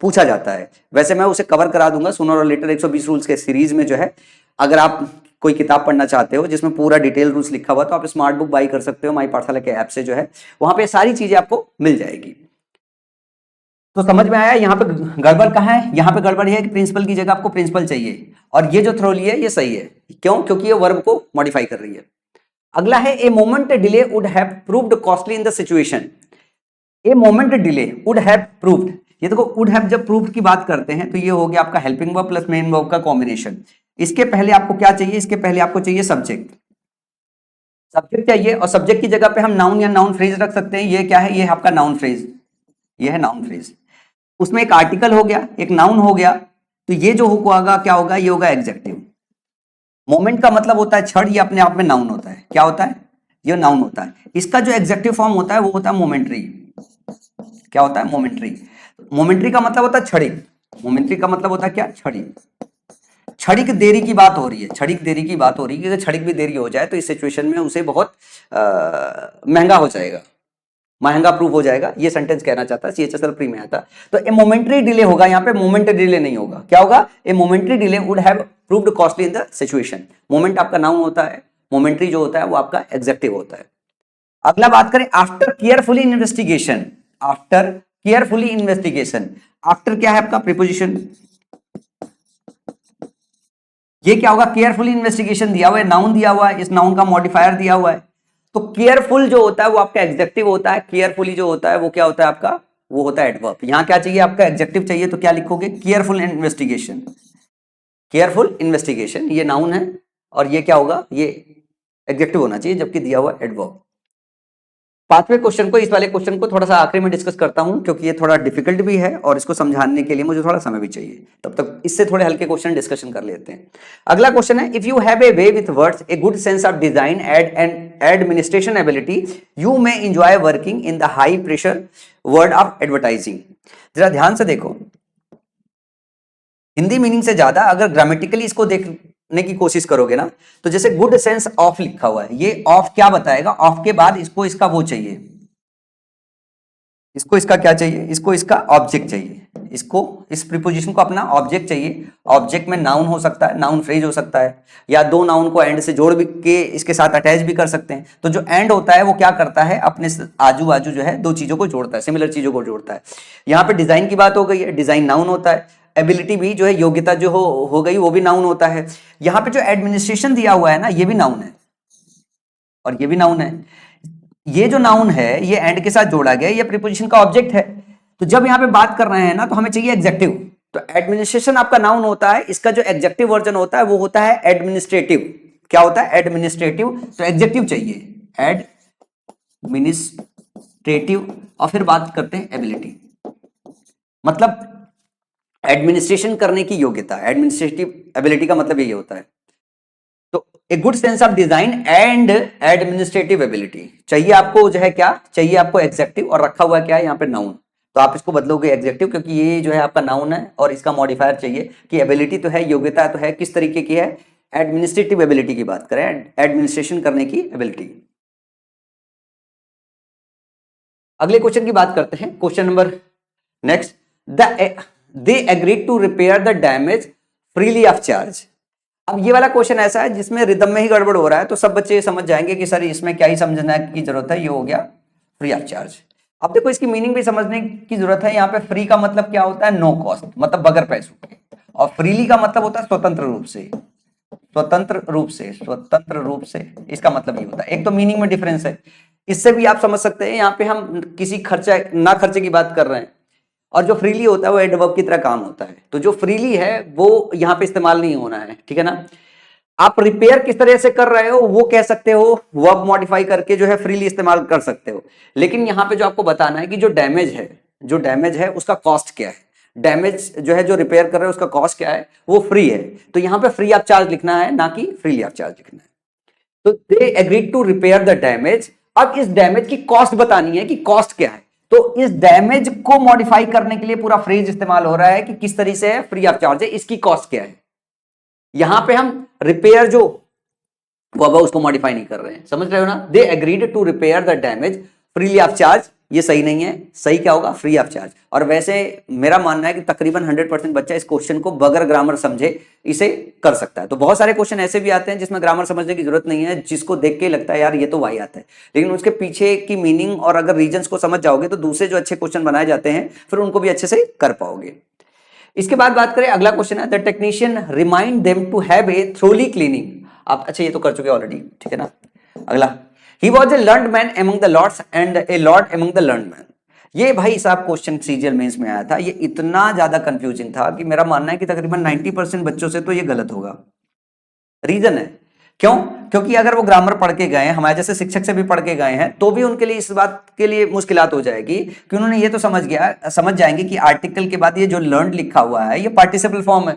पूछा जाता है। वैसे मैं उसे कवर करा दूंगा सूनर और लेटर 120 रूल्स के सीरीज में जो है। अगर आप कोई किताब पढ़ना चाहते हो जिसमें पूरा डिटेल रूल्स लिखा हुआ, तो आप स्मार्ट बुक बाई कर सकते हो माई पाठशाला के ऐप से, जो है वहां पे सारी चीजें आपको मिल जाएगी। तो समझ में आया, यहाँ पे गड़बड़ कहाँ है, यहाँ पे गड़बड़ है कि प्रिंसिपल की जगह आपको प्रिंसिपल चाहिए, और ये जो थ्रोली है ये सही है। क्यों, क्योंकि ये वर्ब को मॉडिफाई कर रही है। अगला है, a moment delay would have proved costly in the situation. A moment delay would have proved, ये देखो वुड हैव जब प्रूव्ड की बात करते हैं तो ये हो गया आपका helping verb plus main verb का कॉम्बिनेशन। इसके पहले आपको क्या चाहिए, इसके पहले आपको चाहिए सब्जेक्ट, सब्जेक्ट चाहिए, और सब्जेक्ट की जगह पे हम नाउन या नाउन फ्रेज रख सकते हैं। ये क्या है, ये आपका नाउन फ्रेज, ये है नाउन फ्रेज। उसमें एक आर्टिकल हो गया, एक नाउन हो गया, तो ये जो होगा क्या होगा, ये होगा एग्जेक्टिव। मोमेंट का मतलब होता है क्षण, ये अपने आप में नाउन होता है। क्या होता है, ये नाउन होता है। इसका जो एग्जेक्टिव फॉर्म होता है वो होता है मोमेंट्री। क्या होता है, मोमेंट्री। मोमेंट्री का मतलब होता है क्षणिक, मोमेंट्री का मतलब होता है क्या, क्षणिक। क्षणिक देरी की बात हो रही है, क्षणिक देरी की बात हो रही है, क्योंकि क्षणिक भी देरी हो जाए तो इस सिचुएशन में उसे बहुत महंगा हो जाएगा, महंगा प्रूव हो जाएगा। ये सेंटेंस कहना चाहता है, CHSL प्री में आता। तो ए मोमेंट्री डिले होगा, यहाँ पे मोमेंट डिले नहीं होगा। क्या होगा, a momentary delay would have proved costly in the situation. Moment आपका नाउन होता है, मोमेंट्री जो होता है वो आपका एग्जेक्टिव होता है। अगला बात करें, after carefully investigation. After carefully investigation, after क्या है आपका प्रीपोजिशन, ये क्या होगा, केयरफुली इन्वेस्टिगेशन दिया हुआ है, नाउन दिया हुआ है, इस नाउन का मॉडिफायर दिया हुआ है। तो केयरफुल जो होता है वो आपका एग्जेक्टिव होता है, केयरफुली जो होता है वो क्या होता है आपका, वो होता है एडवर्ब। यहां क्या चाहिए आपका, एग्जेक्टिव चाहिए, तो क्या लिखोगे, केयरफुल इन्वेस्टिगेशन। केयरफुल इन्वेस्टिगेशन ये नाउन है, और ये क्या होगा, ये एग्जेक्टिव होना चाहिए, जबकि दिया हुआ एडवर्ब। पांचवें क्वेश्चन को, इस वाले क्वेश्चन को थोड़ा सा आखिरी में डिस्कस करता हूं, क्योंकि ये थोड़ा डिफिकल्ट भी है और इसको समझाने के लिए मुझे थोड़ा समय भी चाहिए। तब तक इससे थोड़े हल्के क्वेश्चन डिस्कशन कर लेते हैं। अगला क्वेश्चन है, if you have a way with words, a good sense of design and administration ability, you may enjoy working in the high pressure word of advertising. जरा ध्यान से देखो, हिंदी मीनिंग से ज्यादा अगर ग्रामेटिकली इसको देखने की कोशिश करोगे ना, तो जैसे गुड सेंस ऑफ लिखा हुआ है, ये ऑफ क्या बताएगा, ऑफ के बाद इसको इसका वो चाहिए, इसको इसका क्या चाहिए, इसको इसका ऑब्जेक्ट चाहिए। इसको, इस प्रीपोजिशन को अपना ऑब्जेक्ट चाहिए। ऑब्जेक्ट में नाउन हो सकता है, नाउन फ्रेज हो सकता है, या दो नाउन को एंड से जोड़ भी के इसके साथ अटैच भी कर सकते हैं। तो जो एंड होता है वो क्या करता है, अपने आजू बाजू जो है दो चीजों को जोड़ता है, सिमिलर चीजों को जोड़ता है। यहाँ पे डिजाइन की बात हो गई है, डिजाइन नाउन होता है। एबिलिटी भी जो है, योग्यता जो हो गई, वो भी नाउन होता है। यहाँ पे जो एडमिनिस्ट्रेशन दिया हुआ है ना, ये भी नाउन है और ये भी नाउन है। ये जो नाउन है ये एंड के साथ जोड़ा गया, ये प्रीपोजिशन का ऑब्जेक्ट है। तो जब यहां पे बात कर रहे हैं ना, तो हमें चाहिए एग्जेक्टिव। तो एडमिनिस्ट्रेशन आपका नाउन होता है, इसका जो एग्जेक्टिव वर्जन होता है वो होता है एडमिनिस्ट्रेटिव। क्या होता है, एडमिनिस्ट्रेटिव। तो एग्जेक्टिव चाहिए एडमिनिस्ट्रेटिव। और फिर बात करते हैं एबिलिटी, मतलब एडमिनिस्ट्रेशन करने की योग्यता। एडमिनिस्ट्रेटिव एबिलिटी का मतलब यही होता है। तो a good sense of design and administrative ability चाहिए आपको, जो है क्या चाहिए आपको, एग्जेक्टिव। और रखा हुआ क्या है यहाँ पे, नाउन। तो आप इसको बदलोगे एग्जेक्टिव, क्योंकि ये जो है आपका नाउन है और इसका मॉडिफायर चाहिए कि एबिलिटी तो है, योग्यता तो है, किस तरीके की है, एडमिनिस्ट्रेटिव एबिलिटी की बात करें, एडमिनिस्ट्रेशन करने की एबिलिटी। अगले क्वेश्चन की बात करते हैं, question number next. They agreed to repair the damage freely of charge. अब ये वाला क्वेश्चन ऐसा है जिसमें रिदम में ही गड़बड़ हो रहा है, तो सब बच्चे समझ जाएंगे कि सर इसमें क्या ही समझने की जरूरत है, ये हो गया फ्री ऑफ चार्ज। अब देखो इसकी मीनिंग भी समझने की जरूरत है। यहाँ पे फ्री का मतलब क्या होता है, नो कॉस्ट, मतलब बगैर पैसों के। और फ्रीली का मतलब होता है स्वतंत्र रूप से, स्वतंत्र रूप से, स्वतंत्र रूप से। इसका मतलब ये होता है। एक तो मीनिंग में डिफरेंस है, इससे भी आप समझ सकते हैं। यहाँ पे हम किसी खर्चा ना खर्चे की बात कर रहे हैं, और जो फ्रीली होता है वो एडवर्ब की तरह काम होता है। तो जो फ्रीली है वो यहाँ पे इस्तेमाल नहीं होना है, ठीक है ना। आप रिपेयर किस तरह से कर रहे हो वो कह सकते हो, वर्ब मॉडिफाई करके जो है फ्रीली इस्तेमाल कर सकते हो। लेकिन यहाँ पे जो आपको बताना है कि जो डैमेज है, जो डैमेज है उसका कॉस्ट क्या है। डैमेज जो है, जो रिपेयर कर रहे हो उसका कॉस्ट क्या है, वो फ्री है। तो यहाँ पे फ्री ऑफ चार्ज लिखना है, ना कि फ्रीली ऑफ चार्ज लिखना है। तो they agreed to repair the damage. अब इस डैमेज की कॉस्ट बतानी है कि कॉस्ट क्या है। तो इस डैमेज को मॉडिफाई करने के लिए पूरा फ्रेज इस्तेमाल हो रहा है कि किस तरीके से है, फ्री ऑफ चार्ज है, इसकी कॉस्ट क्या है। यहां पे हम रिपेयर जो वो उसको मॉडिफाई नहीं कर रहे हैं, समझ रहे हो ना। They agreed to repair the damage freely of charge, ये सही नहीं है। सही क्या होगा, फ्री ऑफ चार्ज। और वैसे मेरा मानना है कि तकरीबन 100% बच्चा इस क्वेश्चन को बगैर ग्रामर समझे इसे कर सकता है। तो बहुत सारे क्वेश्चन ऐसे भी आते हैं जिसमें ग्रामर समझने की जरूरत नहीं है, जिसको देख के लगता है यार ये तो वाही आता है, लेकिन उसके पीछे की मीनिंग और अगर रीजंस को समझ जाओगे तो दूसरे जो अच्छे क्वेश्चन बनाए जाते हैं फिर उनको भी अच्छे से कर पाओगे। इसके बाद बात करें, अगला क्वेश्चन है, the technician remind them to have a thoroughly cleaning. आप अच्छा ये तो कर चुके ऑलरेडी, ठीक है ना। अगला, he was a learned man among the lords and a lord among the learned man. ये भाई साहब क्वेश्चन सीजीएल मेंस में आया था, ये इतना ज्यादा कंफ्यूजिंग था कि मेरा मानना है कि तकरीबन 90% बच्चों से तो ये गलत होगा। रीजन है क्यों, क्योंकि अगर वो ग्रामर पढ़ के गए, हमारे जैसे शिक्षक से भी पढ़ के गए हैं, तो भी उनके लिए इस बात के लिए मुश्किलात हो जाएगी कि उन्होंने ये तो समझ जाएंगे कि आर्टिकल के बाद ये जो लर्न लिखा हुआ है ये पार्टिसिपल फॉर्म है,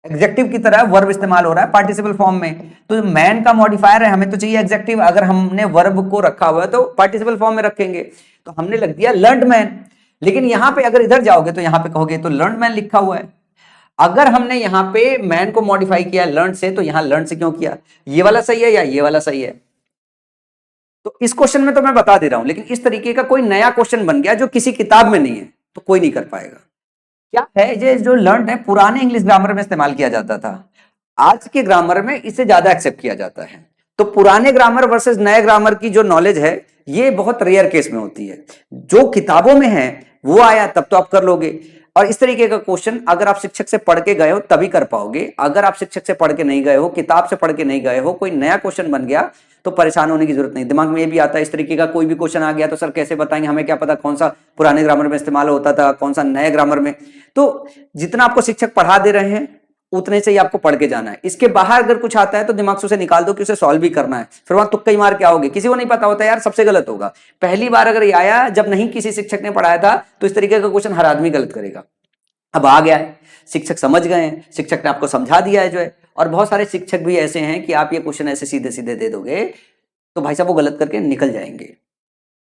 एग्जेक्टिव की तरह वर्ब इस्तेमाल हो रहा है पार्टिसिपल फॉर्म में। तो मैन का मॉडिफायर है, हमें तो चाहिए एग्जेक्टिव। अगर हमने वर्ब को रखा हुआ है तो पार्टिसिपल फॉर्म में रखेंगे, तो हमने लग दिया लर्नड मैन। लेकिन यहां पे अगर इधर जाओगे तो यहां पे कहोगे तो लर्नड मैन लिखा हुआ है। अगर हमने यहां पे मैन को मॉडिफाई किया लर्न से, तो यहां लर्न से क्यों किया, ये वाला सही है या ये वाला सही है। तो इस क्वेश्चन में तो मैं बता दे रहा हूं, लेकिन इस तरीके का कोई नया क्वेश्चन बन गया जो किसी किताब में नहीं है तो कोई नहीं कर पाएगा। क्या है, ये जो लर्न है पुराने इंग्लिश ग्रामर में इस्तेमाल किया जाता था, आज के ग्रामर में इसे ज्यादा एक्सेप्ट किया जाता है। तो पुराने ग्रामर वर्सेस नए ग्रामर की जो नॉलेज है ये बहुत रेयर केस में होती है। जो किताबों में है वो आया तब तो आप कर लोगे। और इस तरीके का क्वेश्चन अगर आप शिक्षक से पढ़ के गए हो तभी कर पाओगे। अगर आप शिक्षक से पढ़ के नहीं गए हो, किताब से पढ़ के नहीं गए हो, कोई नया क्वेश्चन बन गया तो परेशान होने की जरूरत नहीं। दिमाग में ये भी आता है इस तरीके का कोई भी क्वेश्चन आ गया तो सर कैसे बताएंगे, हमें क्या पता कौन सा पुराने ग्रामर में इस्तेमाल होता था कौन सा नए ग्रामर में। तो जितना आपको शिक्षक पढ़ा दे रहे हैं उतने से ही आपको पढ़ के जाना है। इसके बाहर अगर कुछ आता है तो दिमाग से उसे निकाल दो कि उसे सॉल्व भी करना है, फिर वहां तुक्का ही मार के आओगे। किसी को नहीं पता होता यार, सबसे गलत होगा। पहली बार अगर ये आया जब नहीं किसी शिक्षक ने पढ़ाया था तो इस तरीके का क्वेश्चन हर आदमी गलत करेगा। अब आ गया है, शिक्षक समझ गए हैं, शिक्षक ने आपको समझा दिया है जो है। और बहुत सारे शिक्षक भी ऐसे हैं कि आप ये क्वेश्चन ऐसे सीधे सीधे दे दोगे तो भाई साहब वो गलत करके निकल जाएंगे।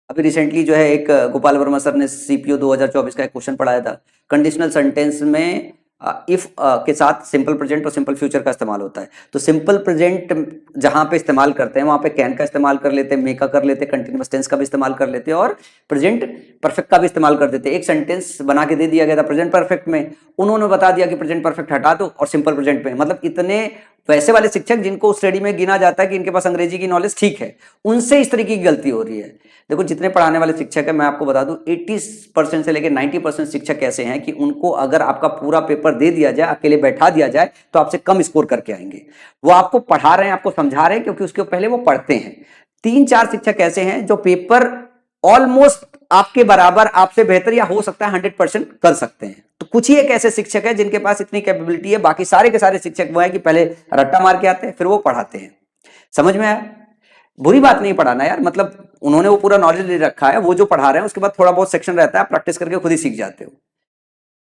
अभी रिसेंटली जो है एक गोपाल वर्मा सर ने सीपीओ 2024 का एक क्वेश्चन पढ़ाया था, कंडीशनल सेंटेंस में इफ के साथ सिंपल प्रेजेंट और सिंपल फ्यूचर का इस्तेमाल होता है। तो सिंपल प्रेजेंट जहां पे इस्तेमाल करते हैं वहां पे कैन का इस्तेमाल कर लेते हैं, मे का कर लेते हैं, कंटिन्यूअस टेंस का भी इस्तेमाल कर लेते हैं और प्रेजेंट परफेक्ट का भी इस्तेमाल कर देते हैं। एक सेंटेंस बना के दे दिया गया था प्रेजेंट परफेक्ट में, उन्होंने बता दिया कि प्रेजेंट परफेक्ट हटा दो और सिंपल प्रेजेंट में। मतलब इतने वैसे वाले शिक्षक जिनको स्टडी में गिना जाता है कि इनके पास अंग्रेजी की नॉलेज ठीक है, उनसे इस तरीके की गलती हो रही है। देखो जितने पढ़ाने वाले शिक्षक हैं, मैं आपको बता दूं 80% से लेकर 90% शिक्षक ऐसे हैं कि उनको अगर आपका पूरा पेपर दे दिया जाए, अकेले बैठा दिया जाए, तो आपसे कम स्कोर करके आएंगे। वो आपको पढ़ा रहे हैं, आपको समझा रहे हैं, क्योंकि उसके पहले वो पढ़ते हैं। 3-4 शिक्षक ऐसे हैं जो पेपर ऑलमोस्ट आपके बराबर, आपसे बेहतर या हो सकता है 100% कर सकते हैं। तो कुछ ही एक ऐसे शिक्षक है जिनके पास इतनी कैपेबिलिटी है। बाकी सारे के सारे शिक्षक वो है कि पहले रट्टा मार के आते हैं, फिर वो पढ़ाते हैं। समझ में आया? बुरी बात नहीं पढ़ाना यार, मतलब उन्होंने वो पूरा नॉलेज ले रखा है, वो जो पढ़ा रहे हैं उसके बाद थोड़ा बहुत सेक्शन रहता है, प्रैक्टिस करके खुद ही सीख जाते हो।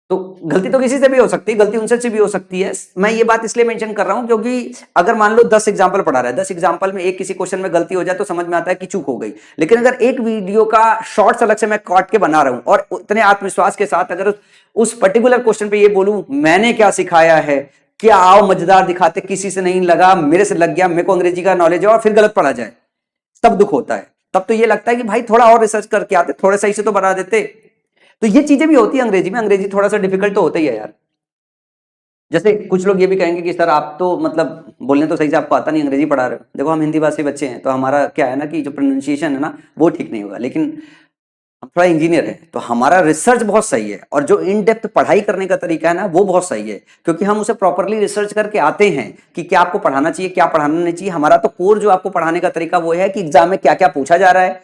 तो गलती तो किसी से भी हो सकती है, गलती उनसे भी हो सकती है। मैं ये बात इसलिए मेंशन कर रहा हूं क्योंकि अगर मान लो 10 एग्जांपल पढ़ा रहा है, 10 एग्जांपल में एक किसी क्वेश्चन में गलती हो जाए तो समझ में आता है कि चूक हो गई। लेकिन अगर एक वीडियो का शॉर्ट्स अलग से मैं काट के बना रहा हूं और उतने आत्मविश्वास के साथ अगर उस पर्टिकुलर क्वेश्चन पे ये बोलूं मैंने क्या सिखाया है, क्या आओ मजेदार दिखाते, किसी से नहीं लगा, मेरे से लग गया, मेरे को अंग्रेजी का नॉलेज है, और फिर गलत पढ़ा जाए, तब दुख होता है। तब तो ये लगता है कि भाई थोड़ा और रिसर्च करके आते, थोड़ा सही से तो बना देते। तो ये चीजें भी होती है अंग्रेजी में। अंग्रेजी थोड़ा सा डिफिकल्ट तो होता ही है यार। जैसे कुछ लोग ये भी कहेंगे कि सर आप तो मतलब बोलने तो सही से आपको आता नहीं, अंग्रेजी पढ़ा रहे हो। देखो हम हिंदी भाषी बच्चे हैं, तो हमारा क्या है ना कि जो प्रोनाउंसिएशन है ना वो ठीक नहीं होगा, लेकिन हम थोड़ा इंजीनियर है तो हमारा रिसर्च बहुत सही है, और जो इन डेप्थ पढ़ाई करने का तरीका है ना वो बहुत सही है, क्योंकि हम उसे प्रॉपरली रिसर्च करके आते हैं कि क्या आपको पढ़ाना चाहिए, क्या पढ़ाना नहीं चाहिए। हमारा तो कोर जो आपको पढ़ाने का तरीका वो है कि एग्जाम में क्या क्या पूछा जा रहा है,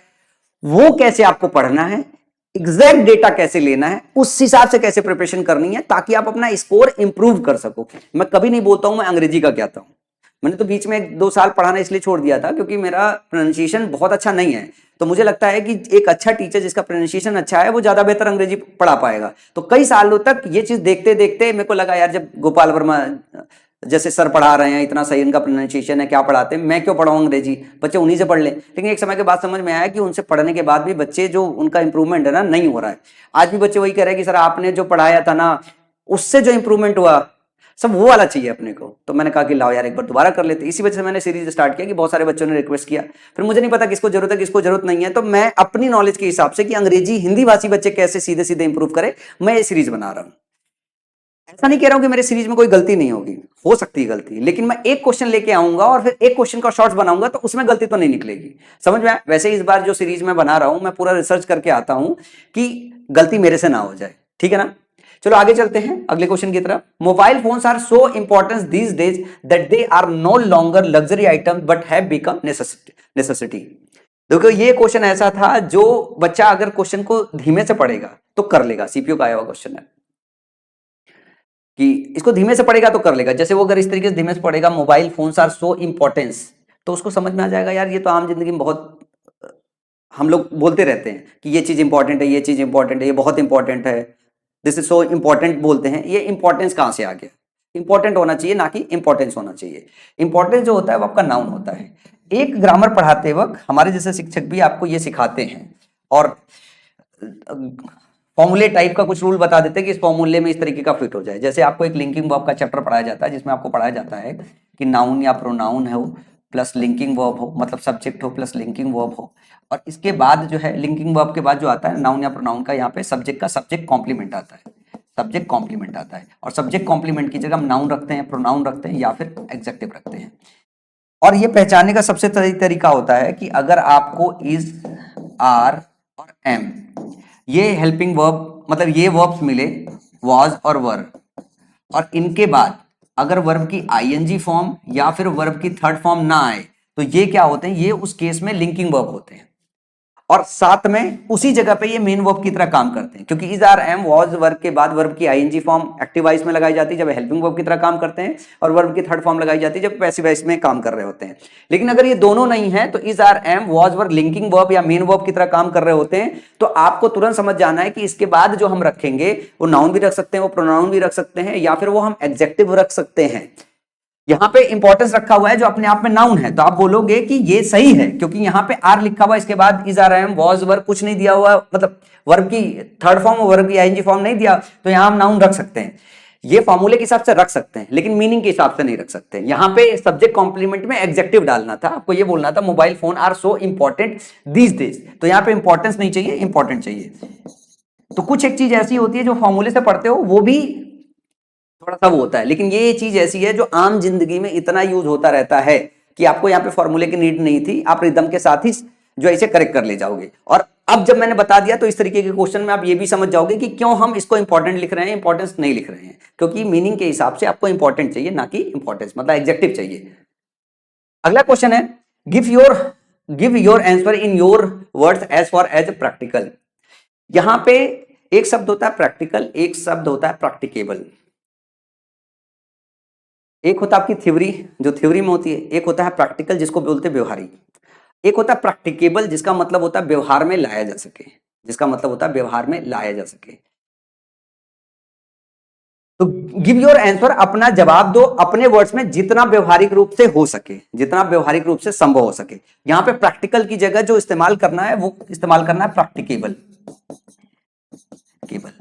वो कैसे आपको पढ़ना है, एग्जैक्ट डेटा कैसे लेना है, उस हिसाब से कैसे प्रिपरेशन करनी है, ताकि आप अपना स्कोर इंप्रूव कर सको। मैं कभी नहीं बोलता हूं मैं अंग्रेजी का क्या था। मैंने तो बीच में 2 साल पढ़ाना इसलिए छोड़ दिया था क्योंकि मेरा प्रोनाउंसिएशन बहुत अच्छा नहीं है। तो मुझे लगता है कि एक अच्छा टीचर जिसका प्रोनाउंसिएशन अच्छा है वो ज्यादा बेहतर अंग्रेजी पढ़ा पाएगा। तो कई सालों तक ये चीज देखते देखते मेरे को लगा यार, जब गोपाल वर्मा जैसे सर पढ़ा रहे हैं, इतना सही इनका प्रोनाउंसिएशन है, क्या पढ़ाते हैं, मैं क्यों पढ़ाऊं अंग्रेजी, बच्चे उन्हीं से पढ़ लें। लेकिन एक समय के बाद समझ में आया कि उनसे पढ़ने के बाद भी बच्चे जो उनका इंप्रूवमेंट है ना नहीं हो रहा है। आज भी बच्चे वही कह रहे हैं कि सर आपने जो पढ़ाया था ना उससे जो इंप्रूवमेंट हुआ सब वो वाला चाहिए अपने को। तो मैंने कहा कि लाओ यार एक बार दोबारा कर लेते। इसी वजह से मैंने सीरीज स्टार्ट किया कि बहुत सारे बच्चों ने रिक्वेस्ट किया। फिर मुझे नहीं पता किसको जरूरत है किसको जरूरत नहीं है, तो मैं अपनी नॉलेज के हिसाब से कि अंग्रेजी हिंदी भाषी बच्चे कैसे सीधे सीधे इंप्रूव करें, मैं ये सीरीज बना रहा हूं। ऐसा नहीं कह रहा हूं कि मेरे सीरीज में कोई गलती नहीं होगी, हो सकती है गलती, लेकिन मैं एक क्वेश्चन लेके आऊंगा और फिर एक क्वेश्चन का शॉर्ट्स बनाऊंगा तो उसमें गलती तो नहीं निकलेगी। समझ में आया? वैसे इस बार जो सीरीज में बना रहा हूं मैं पूरा रिसर्च करके आता हूं कि गलती मेरे से ना हो जाए। ठीक है ना? चलो आगे चलते हैं अगले क्वेश्चन की तरफ। Mobile phones are so important these days that they are no longer luxury item but have become necessity. देखो ये क्वेश्चन ऐसा था जो बच्चा अगर क्वेश्चन को धीमे से पढ़ेगा तो कर लेगा। सीपीयू का आया हुआ क्वेश्चन है कि इसको धीमे से पढ़ेगा तो कर लेगा। जैसे वो अगर इस तरीके से धीमे से पढ़ेगा, mobile phones are so importance, तो उसको समझ में आ जाएगा यार ये तो आम जिंदगी में बहुत हम लोग बोलते रहते हैं कि ये चीज इंपॉर्टेंट है, ये चीज इंपॉर्टेंट है, ये बहुत इंपॉर्टेंट है, दिस इज सो इंपॉर्टेंट बोलते हैं। ये इंपॉर्टेंस कहां से आ गया? इंपॉर्टेंट होना चाहिए ना कि इंपॉर्टेंस होना चाहिए। इंपॉर्टेंस जो होता है वो आपका नाउन होता है। एक ग्रामर पढ़ाते वक्त हमारे जैसे शिक्षक भी आपको ये सिखाते हैं और फॉर्मूले टाइप का कुछ रूल बता देते हैं कि इस फॉर्मूले में इस तरीके का फिट हो जाए। जैसे आपको एक लिंकिंग वर्ब का चैप्टर पढ़ाया जाता है जिसमें आपको पढ़ाया जाता है कि नाउन या प्रोनाउन हो प्लस लिंकिंग वर्ब हो, मतलब सब्जेक्ट हो प्लस लिंकिंग वर्ब हो, और इसके बाद जो है लिंकिंग वर्ब के बाद जो आता है नाउन या प्रोनाउन का, यहाँ पे सब्जेक्ट का सब्जेक्ट कॉम्प्लीमेंट आता है, सब्जेक्ट कॉम्प्लीमेंट आता है। और सब्जेक्ट कॉम्प्लीमेंट की जगह हम नाउन रखते हैं, प्रोनाउन रखते हैं या फिर एग्जेक्टिव रखते हैं। और ये पहचानने का सबसे सही तरीका होता है कि अगर आपको इज, आर और एम ये हेल्पिंग वर्ब मतलब ये वर्ब्स मिले, वाज और वर, और इनके बाद अगर वर्ब की आईएनजी फॉर्म या फिर वर्ब की थर्ड फॉर्म ना आए तो ये क्या होते हैं? ये उस केस में लिंकिंग वर्ब होते हैं। और साथ में उसी जगह पे ये मेन वर्ब की तरह काम करते हैं, क्योंकि is, are, am, was verb के बाद वर्ब की आईएनजी फॉर्म एक्टिव वॉइस में लगाई जाती है जब हेल्पिंग वर्ब की तरह काम करते हैं, और वर्ब की थर्ड फॉर्म लगाई जाती है जब पैसिव वॉइस में काम कर रहे होते हैं। लेकिन अगर ये दोनों नहीं है तो is, are, am, was verb linking verb या मेन वर्ब की तरह काम कर रहे होते हैं, तो आपको तुरंत समझ जाना है कि इसके बाद जो हम रखेंगे वो नाउन भी रख सकते हैं, वो प्रोनाउन भी रख सकते हैं, या फिर वो हम एडजेक्टिव रख सकते हैं। यहां पे इंपॉर्टेंस रखा हुआ है जो अपने आप में नाउन है, तो आप बोलोगे कि ये सही है क्योंकि यहां पे आर लिखा हुआ है, इसके बाद is, are, am, was verb कुछ नहीं दिया हुआ, मतलब वर्ब की थर्ड फॉर्म और वर्ब की आईएनजी फॉर्म नहीं दिया, तो यहां हम नाउन रख सकते हैं। ये फॉर्मूले के हिसाब से रख सकते हैं लेकिन मीनिंग के हिसाब से नहीं रख सकते। यहां पे सब्जेक्ट कॉम्प्लीमेंट में एग्जेक्टिव डालना था, आपको ये बोलना था mobile phone are so important these days, तो यहां पे इंपॉर्टेंस नहीं चाहिए, इंपॉर्टेंट चाहिए। तो कुछ एक चीज ऐसी होती है जो फॉर्मूले से पढ़ते हो वो भी थोड़ा सा वो होता है, लेकिन ये चीज ऐसी है जो आम जिंदगी में इतना यूज होता रहता है कि आपको यहाँ पे फॉर्मूले की नीड नहीं थी, आप रिदम के साथ ही जो इसे करेक्ट कर ले जाओगे। और अब जब मैंने बता दिया तो इस तरीके के क्वेश्चन में आप ये भी समझ जाओगे कि क्यों हम इसको इंपॉर्टेंट लिख रहे हैं, इंपॉर्टेंस नहीं लिख रहे हैं, क्योंकि मीनिंग के हिसाब से आपको इंपॉर्टेंट चाहिए ना कि इंपॉर्टेंस, मतलब एग्जेक्टिव चाहिए। अगला क्वेश्चन है give your answer in your words as far as practical. यहां पे एक शब्द होता है प्रैक्टिकल, एक शब्द होता है प्रैक्टिकेबल। एक होता है आपकी थ्योरी जो थ्योरी में होती है, एक होता है प्रैक्टिकल जिसको बोलते हैं व्यवहारिक, एक होता है प्रैक्टिकेबल जिसका मतलब होता है व्यवहार में लाया जा सके, जिसका मतलब होता है व्यवहार में लाया जा सके। तो गिव योर आंसर, अपना जवाब दो अपने वर्ड्स में जितना व्यवहारिक रूप से हो सके, जितना व्यवहारिक रूप से संभव हो सके। यहां पे प्रैक्टिकल की जगह जो इस्तेमाल करना है वो इस्तेमाल करना है प्रैक्टिकेबल केबल,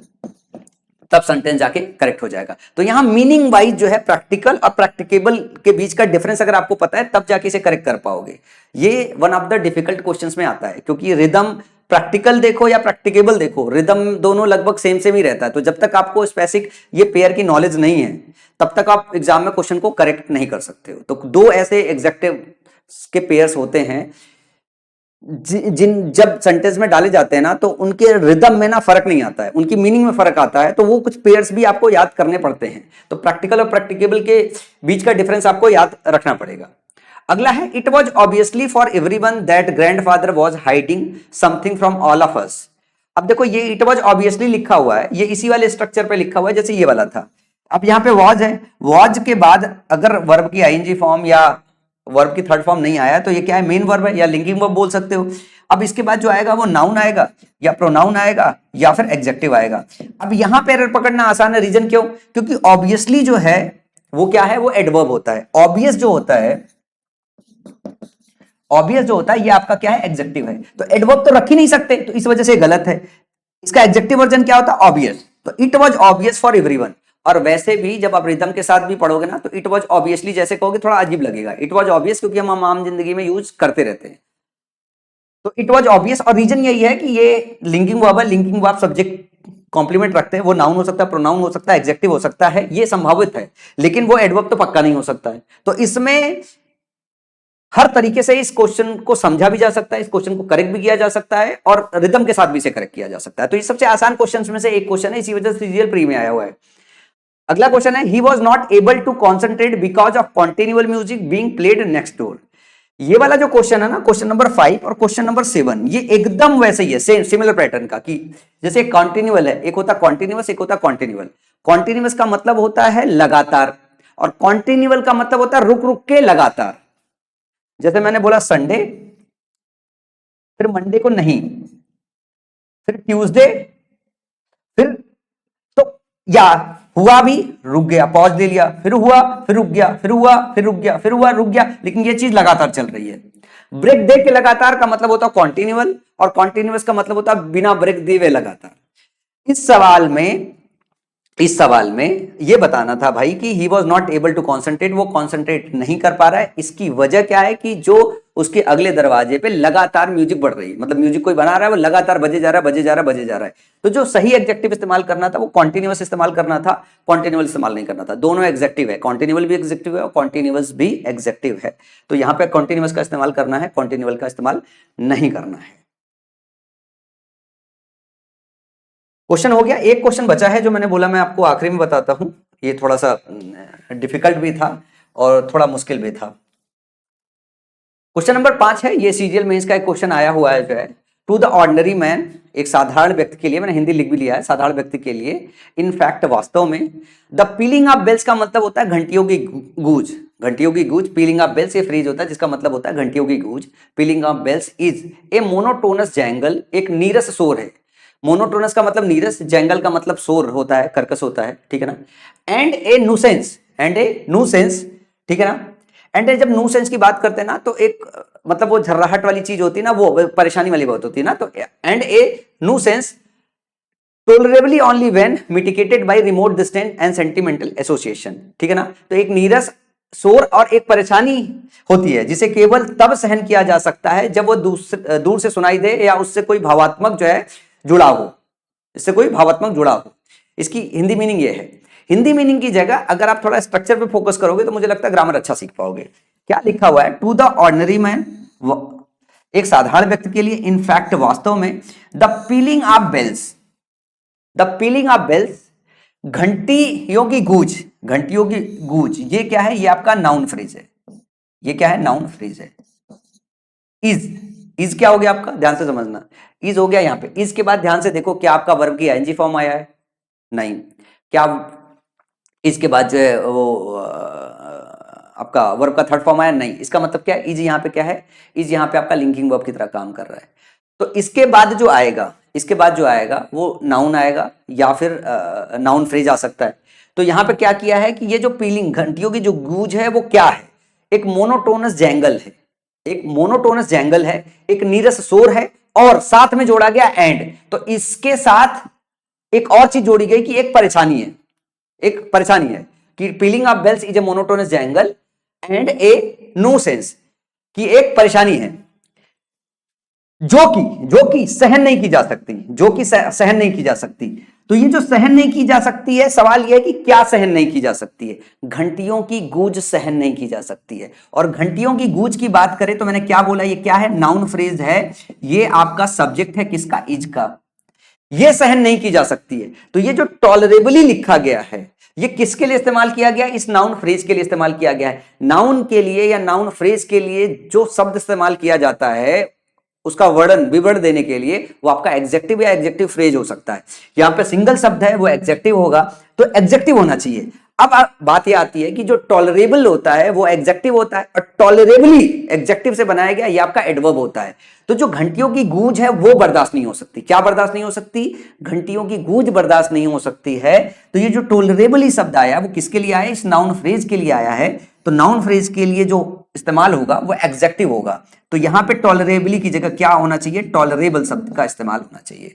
तब सेंटेंस जाके करेक्ट हो जाएगा। तो यहां मीनिंग वाइज जो है प्रैक्टिकल और प्रैक्टिकेबल के बीच का डिफरेंस अगर आपको पता है तब जाके इसे करेक्ट कर पाओगे। ये one of the difficult questions में आता है, क्योंकि रिदम प्रैक्टिकल देखो या प्रैक्टिकेबल देखो, रिदम दोनों लगभग सेम सेम ही रहता है। तो जब तक आपको स्पेसिफिक ये पेयर की नॉलेज नहीं है तब तक आप एग्जाम में क्वेश्चन को करेक्ट नहीं कर सकते हो। तो दो ऐसे एग्जेक्टिव के पेयर्स होते हैं जिन जब सेंटेंस में डाले जाते हैं ना तो उनके रिदम में ना फर्क नहीं आता है, उनकी मीनिंग में फर्क आता है। तो वो कुछ पेयर्स भी आपको याद करने पड़ते हैं। तो प्रैक्टिकल और प्रैक्टिकेबल के बीच का डिफरेंस आपको याद रखना पड़ेगा। अगला है it was obviously for everyone that grandfather was hiding something from all of us. अब देखो ये इट वॉज ऑब्वियसली लिखा हुआ है, ये इसी वाले स्ट्रक्चर पे लिखा हुआ है जैसे ये वाला था। अब यहाँ पे वॉज है, वॉज के बाद अगर वर्ब की आईएनजी फॉर्म या वर्ब की थर्ड फॉर्म नहीं आया तो ये क्या है, मेन वर्ब है या लिंकिंग वर्ब बोल सकते हो। अब इसके बाद जो आएगा वो नाउन आएगा या प्रोनाउन आएगा या फिर एडजेक्टिव आएगा। अब यहां पे एरर पकड़ना आसान है, रीजन क्यों, क्योंकि ऑब्वियसली जो है वो क्या है, वो एडवर्ब होता है। ऑब्वियस जो होता है, ऑब्वियस जो होता है ये आपका क्या है, एडजेक्टिव है। तो एडवर्ब तो रख ही नहीं सकते, तो इस वजह से गलत है। इसका एडजेक्टिव वर्जन क्या होता है, ऑब्वियस। तो it was obvious for everyone. और वैसे भी जब आप रिदम के साथ भी पढ़ोगे ना तो इट वॉज ऑब्वियसली जैसे कहोगे थोड़ा अजीब लगेगा। इट वॉज ऑब्वियस क्योंकि हम आम जिंदगी में यूज करते रहते हैं। तो इट वॉज ऑब्वियस, और रीजन यही है कि ये लिंकिंग वर्ब है, लिंकिंग वर्ब सब्जेक्ट कॉम्प्लीमेंट रखते हैं। वो नाउन हो सकता है, प्रोनाउन हो सकता है, एडजेक्टिव हो सकता है, ये संभावित है, लेकिन वो एडवर्ब तो पक्का नहीं हो सकता है। तो इसमें हर तरीके से इस क्वेश्चन को समझा भी जा सकता है, इस क्वेश्चन को करेक्ट भी किया जा सकता है और रिदम के साथ भी इसे करेक्ट किया जा सकता है। तो ये सबसे आसान क्वेश्चन में से एक क्वेश्चन है, इसी वजह से सीजीएल प्री में आया हुआ है। अगला क्वेश्चन है he was not able to concentrate because of continual music being played next door. ये वाला जो क्वेश्चन है ना, क्वेश्चन नंबर 5 और क्वेश्चन नंबर 7, ये एकदम वैसे ही है, सेम सिमिलर पैटर्न का, कि जैसे कॉन्टिन्यूअल है, एक होता कॉन्टिन्यूअस, एक होता कॉन्टिन्यूअल। कॉन्टिन्यूअस का मतलब होता है लगातार और कॉन्टिन्यूअल का मतलब होता है रुक रुक के लगातार। जैसे मैंने बोला संडे, फिर मंडे को नहीं, फिर ट्यूसडे, फिर तो या हुआ भी रुक गया, पॉज ले लिया, फिर हुआ, फिर रुक गया, फिर हुआ, फिर रुक गया, फिर हुआ, रुक गया, लेकिन ये चीज लगातार चल रही है। ब्रेक दे के लगातार का मतलब होता है कॉन्टिन्यूअल, और कॉन्टिन्यूअस का मतलब होता है बिना ब्रेक दिए हुए लगातार। इस सवाल में ये बताना था भाई कि he was not able to concentrate, वो कॉन्सेंट्रेट नहीं कर पा रहा है। इसकी वजह क्या है कि जो उसके अगले दरवाजे पे लगातार म्यूजिक बढ़ रही है, मतलब म्यूजिक कोई बना रहा है वो लगातार बजे जा रहा है, बजे जा रहा है, बजे जा रहा है। तो जो सही एडजेक्टिव इस्तेमाल करना था वो कॉन्टिन्यूअस इस्तेमाल करना था, कॉन्टिन्यूअल इस्तेमाल नहीं करना था। दोनों एग्जेक्टिव है, कॉन्टिन्यूअल भी एग्जेक्टिव है और कॉन्टिन्यूअस भी एग्जेक्टिव है। तो यहां पे कॉन्टिन्यूअस का इस्तेमाल करना है, कॉन्टिन्यूअल का इस्तेमाल नहीं करना है। क्वेश्चन हो गया। एक क्वेश्चन बचा है जो मैंने बोला मैं आपको आखिरी में बताता हूं, ये थोड़ा सा डिफिकल्ट भी था और थोड़ा मुश्किल भी था। क्वेश्चन नंबर 5 है, ये सीजीएल मेंस का एक क्वेश्चन आया हुआ है जो है टू द ऑर्डिनरी मैन, एक साधारण व्यक्ति के लिए, मैंने हिंदी लिख भी लिया है, साधारण व्यक्ति के लिए। इन फैक्ट वास्तव में द पीलिंग ऑफ बेल्स का मतलब होता है घंटियों की गूंज, घंटियों की गूंज। पीलिंग ऑफ बेल्स ये फ्रीज होता है जिसका मतलब होता है घंटियों की गूंज। Pealing of bells is a monotonous jangle, एक नीरस शोर है। मोनोटोनस का मतलब नीरस, जैंगल का मतलब शोर होता है, कर्कश होता है, ठीक है ना। And a nuisance, and a nuisance, ठीक है ना। एंड जब न्यूसेंस की बात करते हैं ना तो एक मतलब वो झर्राहट वाली चीज होती है ना, वो परेशानी वाली बात होती है ना। तो and a nuisance tolerably only when mitigated by remote distance and sentimental association, ठीक है ना। तो एक नीरस, शोर और एक परेशानी होती है जिसे केवल तब सहन किया जा सकता है जब वो दूर से सुनाई दे या उससे कोई भावात्मक जो है जुड़ा हो, इससे कोई भावात्मक जुड़ा हो। इसकी हिंदी मीनिंग ये है। हिंदी मीनिंग की जगह अगर आप थोड़ा स्ट्रक्चर पे फोकस करोगे तो मुझे लगता है ग्रामर अच्छा सीख पाओगे। क्या लिखा हुआ है, टू द ऑर्डिनरी मैन, एक साधारण व्यक्ति के लिए, इनफैक्ट वास्तव में, the pealing of bells, the pealing of bells, घंटियों की गूंज, घंटियों की गूंज, ये क्या है, ये आपका नाउन फ्रेज है। ये क्या है, नाउन फ्रेज है। इज क्या हो गया आपका, ध्यान से समझना, इज हो गया यहां पे। इज के बाद ध्यान से देखो क्या आपका वर्ब की आईएनजी फॉर्म आया है, नहीं। क्या इसके बाद जो है वो आपका वर्ब का थर्ड फॉर्म आया, नहीं। इसका मतलब क्या है, इज यहाँ पे क्या है, इज यहाँ पे आपका लिंकिंग वर्ब की तरह काम कर रहा है। तो इसके बाद जो आएगा, इसके बाद जो आएगा वो नाउन आएगा या फिर नाउन फ्रेज आ सकता है। तो यहाँ पे क्या किया है कि ये जो पीलिंग, घंटियों की जो गूंज है वो क्या है, एक मोनोटोनस जैंगल है, एक मोनोटोनस जैंगल है, एक नीरस शोर है, और साथ में जोड़ा गया एंड। तो इसके साथ एक और चीज जोड़ी गई कि एक परेशानी है, एक परेशानी है कि pealing of bells is a monotonous jangle and a nuisance, कि एक परेशानी है जो कि सहन नहीं की जा सकती, जो कि सहन नहीं की जा सकती। तो ये जो सहन नहीं की जा सकती है, सवाल ये है कि क्या सहन नहीं की जा सकती है। घंटियों की गूंज सहन नहीं की जा सकती है। और घंटियों की गूंज की बात करें तो मैंने क्या बोला, ये क्या है, नाउन फ्रेज है, ये आपका सब्जेक्ट है किसका, इज का। ये सहन नहीं की जा सकती है। तो ये जो टॉलरेबली लिखा गया है, ये किसके लिए इस्तेमाल किया गया, इस नाउन फ्रेज के लिए इस्तेमाल किया गया है। नाउन के लिए या नाउन फ्रेज के लिए जो शब्द इस्तेमाल किया जाता है उसका वर्णन, विवरण देने के लिए, वो आपका एग्जेक्टिव या एग्जेक्टिव फ्रेज हो सकता है। यहां पे सिंगल शब्द है, वो एग्जेक्टिव होगा, तो एग्जेक्टिव होना चाहिए। अब बात यह आती है कि जो टॉलरेबल होता है वो एग्जेक्टिव होता है, और टॉलरेबली एग्जेक्टिव से बनाया गया ये आपका एडवर्ब होता है। तो जो घंटियों की गूंज है वो बर्दाश्त नहीं हो सकती। क्या बर्दाश्त नहीं हो सकती, घंटियों की गूंज बर्दाश्त नहीं हो सकती है। तो ये जो टॉलरेबली शब्द आया वो किसके लिए आया, इस नाउन फ्रेज के लिए आया है। तो नाउन फ्रेज के लिए जो इस्तेमाल होगा वो एग्जेक्टिव होगा। तो यहां पे टॉलरेबली की जगह क्या होना चाहिए, टॉलरेबल शब्द का इस्तेमाल होना चाहिए।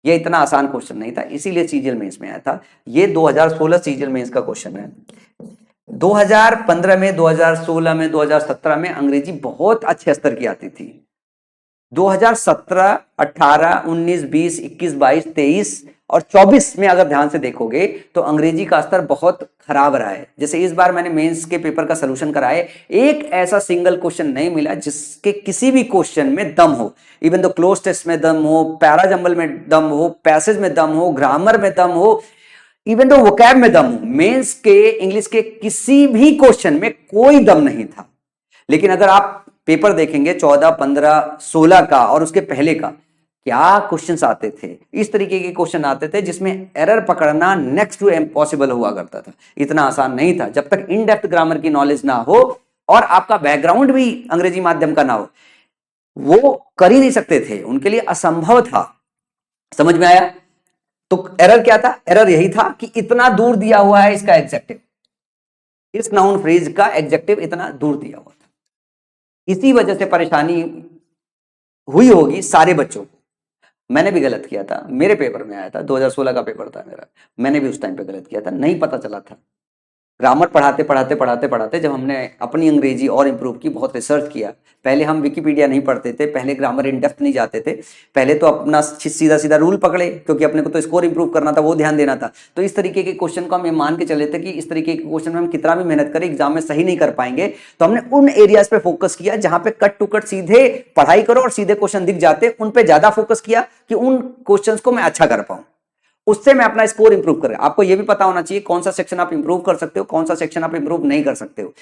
ये इतना आसान क्वेश्चन नहीं था, इसीलिए सीजीएल मेंस में आया था। ये 2016 सीजीएल मेंस का क्वेश्चन है। 2015 में, 2016 में, 2017 में अंग्रेजी बहुत अच्छे स्तर की आती थी। 2017, 18, 19, 20, 21, 22, 23 और 24 में अगर ध्यान से देखोगे तो अंग्रेजी का स्तर बहुत खराब रहा है। जैसे इस बार मैंने मेंस के पेपर का सलूशन कराए, एक ऐसा सिंगल क्वेश्चन नहीं मिला जिसके किसी भी क्वेश्चन में दम हो। इवन तो क्लोज टेस्ट में दम हो, पैरा जंबल में दम हो, पैसेज में दम हो, ग्रामर में दम हो, इवन तो वोकैब में दम हो। मेंस के इंग्लिश के किसी भी क्वेश्चन में कोई दम नहीं था। लेकिन अगर आप पेपर देखेंगे 14, 15, 16 का और उसके पहले का, क्या क्वेश्चंस आते थे, इस तरीके के क्वेश्चन आते थे जिसमें एरर पकड़ना नेक्स्ट टू इम्पॉसिबल हुआ करता था। इतना आसान नहीं था। जब तक इन डेप्थ ग्रामर की नॉलेज ना हो और आपका बैकग्राउंड भी अंग्रेजी माध्यम का ना हो, वो कर ही नहीं सकते थे, उनके लिए असंभव था। समझ में आया। तो एरर क्या था, एरर यही था कि इतना दूर दिया हुआ है इसका एग्जेक्टिव, इस नाउन फ्रेज का एग्जेक्टिव इतना दूर दिया हुआ था। इसी वजह से परेशानी हुई होगी सारे बच्चों को। मैंने भी गलत किया था, मेरे पेपर में आया था, 2016 का पेपर था मेरा, मैंने भी उस टाइम पे गलत किया था, नहीं पता चला था। ग्रामर पढ़ाते पढ़ाते पढ़ाते पढ़ाते जब हमने अपनी अंग्रेजी और इम्प्रूव की, बहुत रिसर्च किया। पहले हम विकिपीडिया नहीं पढ़ते थे, पहले ग्रामर इन डेप्थ नहीं जाते थे, पहले तो अपना सीधा सीधा रूल पकड़े, क्योंकि अपने को तो स्कोर इंप्रूव करना था, वो ध्यान देना था। तो इस तरीके के क्वेश्चन को हम मान के चले थे कि इस तरीके के क्वेश्चन में हम कितना भी मेहनत करें एग्जाम में सही नहीं कर पाएंगे। तो हमने उन एरियाज पे फोकस किया जहां पे कट टू कट सीधे पढ़ाई करो और सीधे क्वेश्चन दिख जाते, उन पे ज्यादा फोकस किया कि उन क्वेश्चन को मैं अच्छा कर पाऊं, उससे मैं अपना स्कोर इंप्रूव करें। आपको यह भी पता होना चाहिए कौन सा सेक्शन आप इंप्रूव कर सकते हो, कौन सा सेक्शन आप इंप्रूव नहीं कर सकते हो।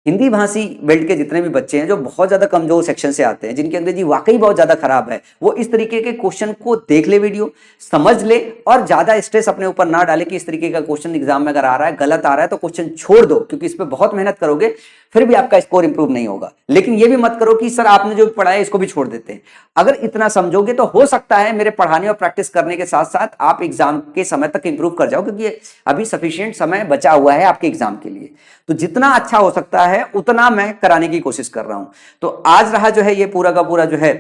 हिंदी भाषी बेल्ट के जितने भी बच्चे हैं जो बहुत ज्यादा कमजोर सेक्शन से आते हैं, जिनकी अंग्रेजी वाकई बहुत ज्यादा खराब है, वो इस तरीके के क्वेश्चन को देख ले, वीडियो समझ ले, और ज्यादा स्ट्रेस अपने ऊपर ना डाले कि इस तरीके का क्वेश्चन एग्जाम में अगर आ रहा है, गलत आ रहा है तो क्वेश्चन छोड़ दो, क्योंकि इस पर बहुत मेहनत करोगे फिर भी आपका स्कोर इंप्रूव नहीं होगा। लेकिन ये भी मत करो कि सर आपने जो पढ़ा है इसको भी छोड़ देते हैं। अगर इतना समझोगे तो हो सकता है मेरे पढ़ाने और प्रैक्टिस करने के साथ साथ आप एग्जाम के समय तक इंप्रूव कर जाओ, क्योंकि अभी सफिशिएंट समय बचा हुआ है आपके एग्जाम के लिए। तो जितना अच्छा हो सकता है उतना मैं कराने की कोशिश कर रहा हूं। तो आज रहा जो है ये पूरा का पूरा जो है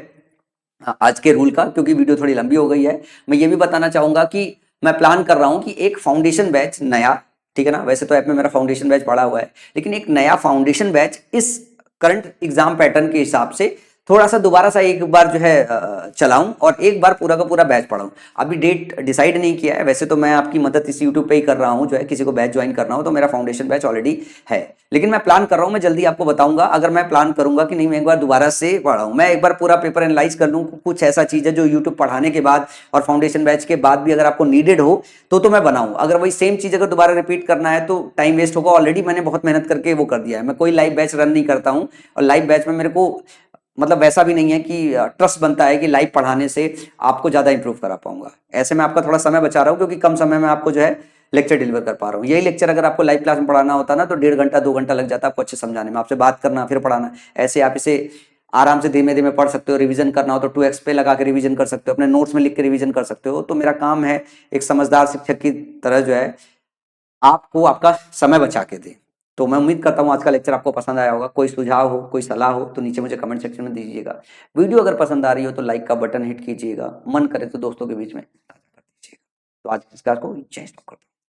आज के रूल का, क्योंकि वीडियो थोड़ी लंबी हो गई है। मैं ये भी बताना चाहूंगा कि मैं प्लान कर रहा हूँ कि एक फाउंडेशन बैच नया, ठीक है ना, वैसे तो ऐप में मेरा फाउंडेशन बैच पड़ा हुआ है, लेकिन एक नया फाउंडेशन बैच इस करंट एग्जाम पैटर्न के हिसाब से थोड़ा सा दोबारा सा एक बार जो है चलाऊं और एक बार पूरा का पूरा बैच पढ़ाऊं। अभी डेट डिसाइड नहीं किया है, वैसे तो मैं आपकी मदद इस यूट्यूब पे ही कर रहा हूं, जो है किसी को बैच ज्वाइन करना हो तो मेरा फाउंडेशन बैच ऑलरेडी है, लेकिन मैं प्लान कर रहा हूं, मैं जल्दी आपको बताऊंगा। अगर मैं प्लान करूंगा कि नहीं मैं एक बार दोबारा से पढ़ाऊं, मैं एक बार पूरा पेपर एनालाइज कर लूं, कुछ ऐसा चीज है जो यूट्यूब पढ़ाने के बाद और फाउंडेशन बैच के बाद भी अगर आपको नीडेड हो तो मैं बनाऊं। अगर वही सेम चीज अगर दोबारा रिपीट करना है तो टाइम वेस्ट होगा, ऑलरेडी मैंने बहुत मेहनत करके वो कर दिया है। मैं कोई लाइव बैच रन नहीं करता हूं, और लाइव बैच में मेरे को मतलब वैसा भी नहीं है कि ट्रस्ट बनता है कि लाइव पढ़ाने से आपको ज़्यादा इंप्रूव करा पाऊंगा। ऐसे में आपका थोड़ा समय बचा रहा हूँ, क्योंकि कम समय में आपको जो है लेक्चर डिलीवर कर पा रहा हूँ। यही लेक्चर अगर आपको लाइव क्लास में पढ़ाना होता ना तो 1.5 घंटा 2 घंटा लग जाता आपको अच्छे समझाने में, आपसे बात करना फिर पढ़ाना। ऐसे आप इसे आराम से धीमे धीमे पढ़ सकते हो, रिवीजन करना हो तो 2x पे लगा के रिवीजन कर सकते हो, अपने नोट्स में लिख के रिवीजन कर सकते हो। तो मेरा काम है एक समझदार शिक्षक की तरह जो है आपको आपका समय बचा के दे। तो मैं उम्मीद करता हूँ आज का लेक्चर आपको पसंद आया होगा। कोई सुझाव हो, कोई सलाह हो तो नीचे मुझे कमेंट सेक्शन में दीजिएगा। वीडियो अगर पसंद आ रही हो तो लाइक का बटन हिट कीजिएगा, मन करे तो दोस्तों के बीच में साझा कर दीजिएगा। तो आज की इस क्लास को यहीं स्टॉप करता हूँ।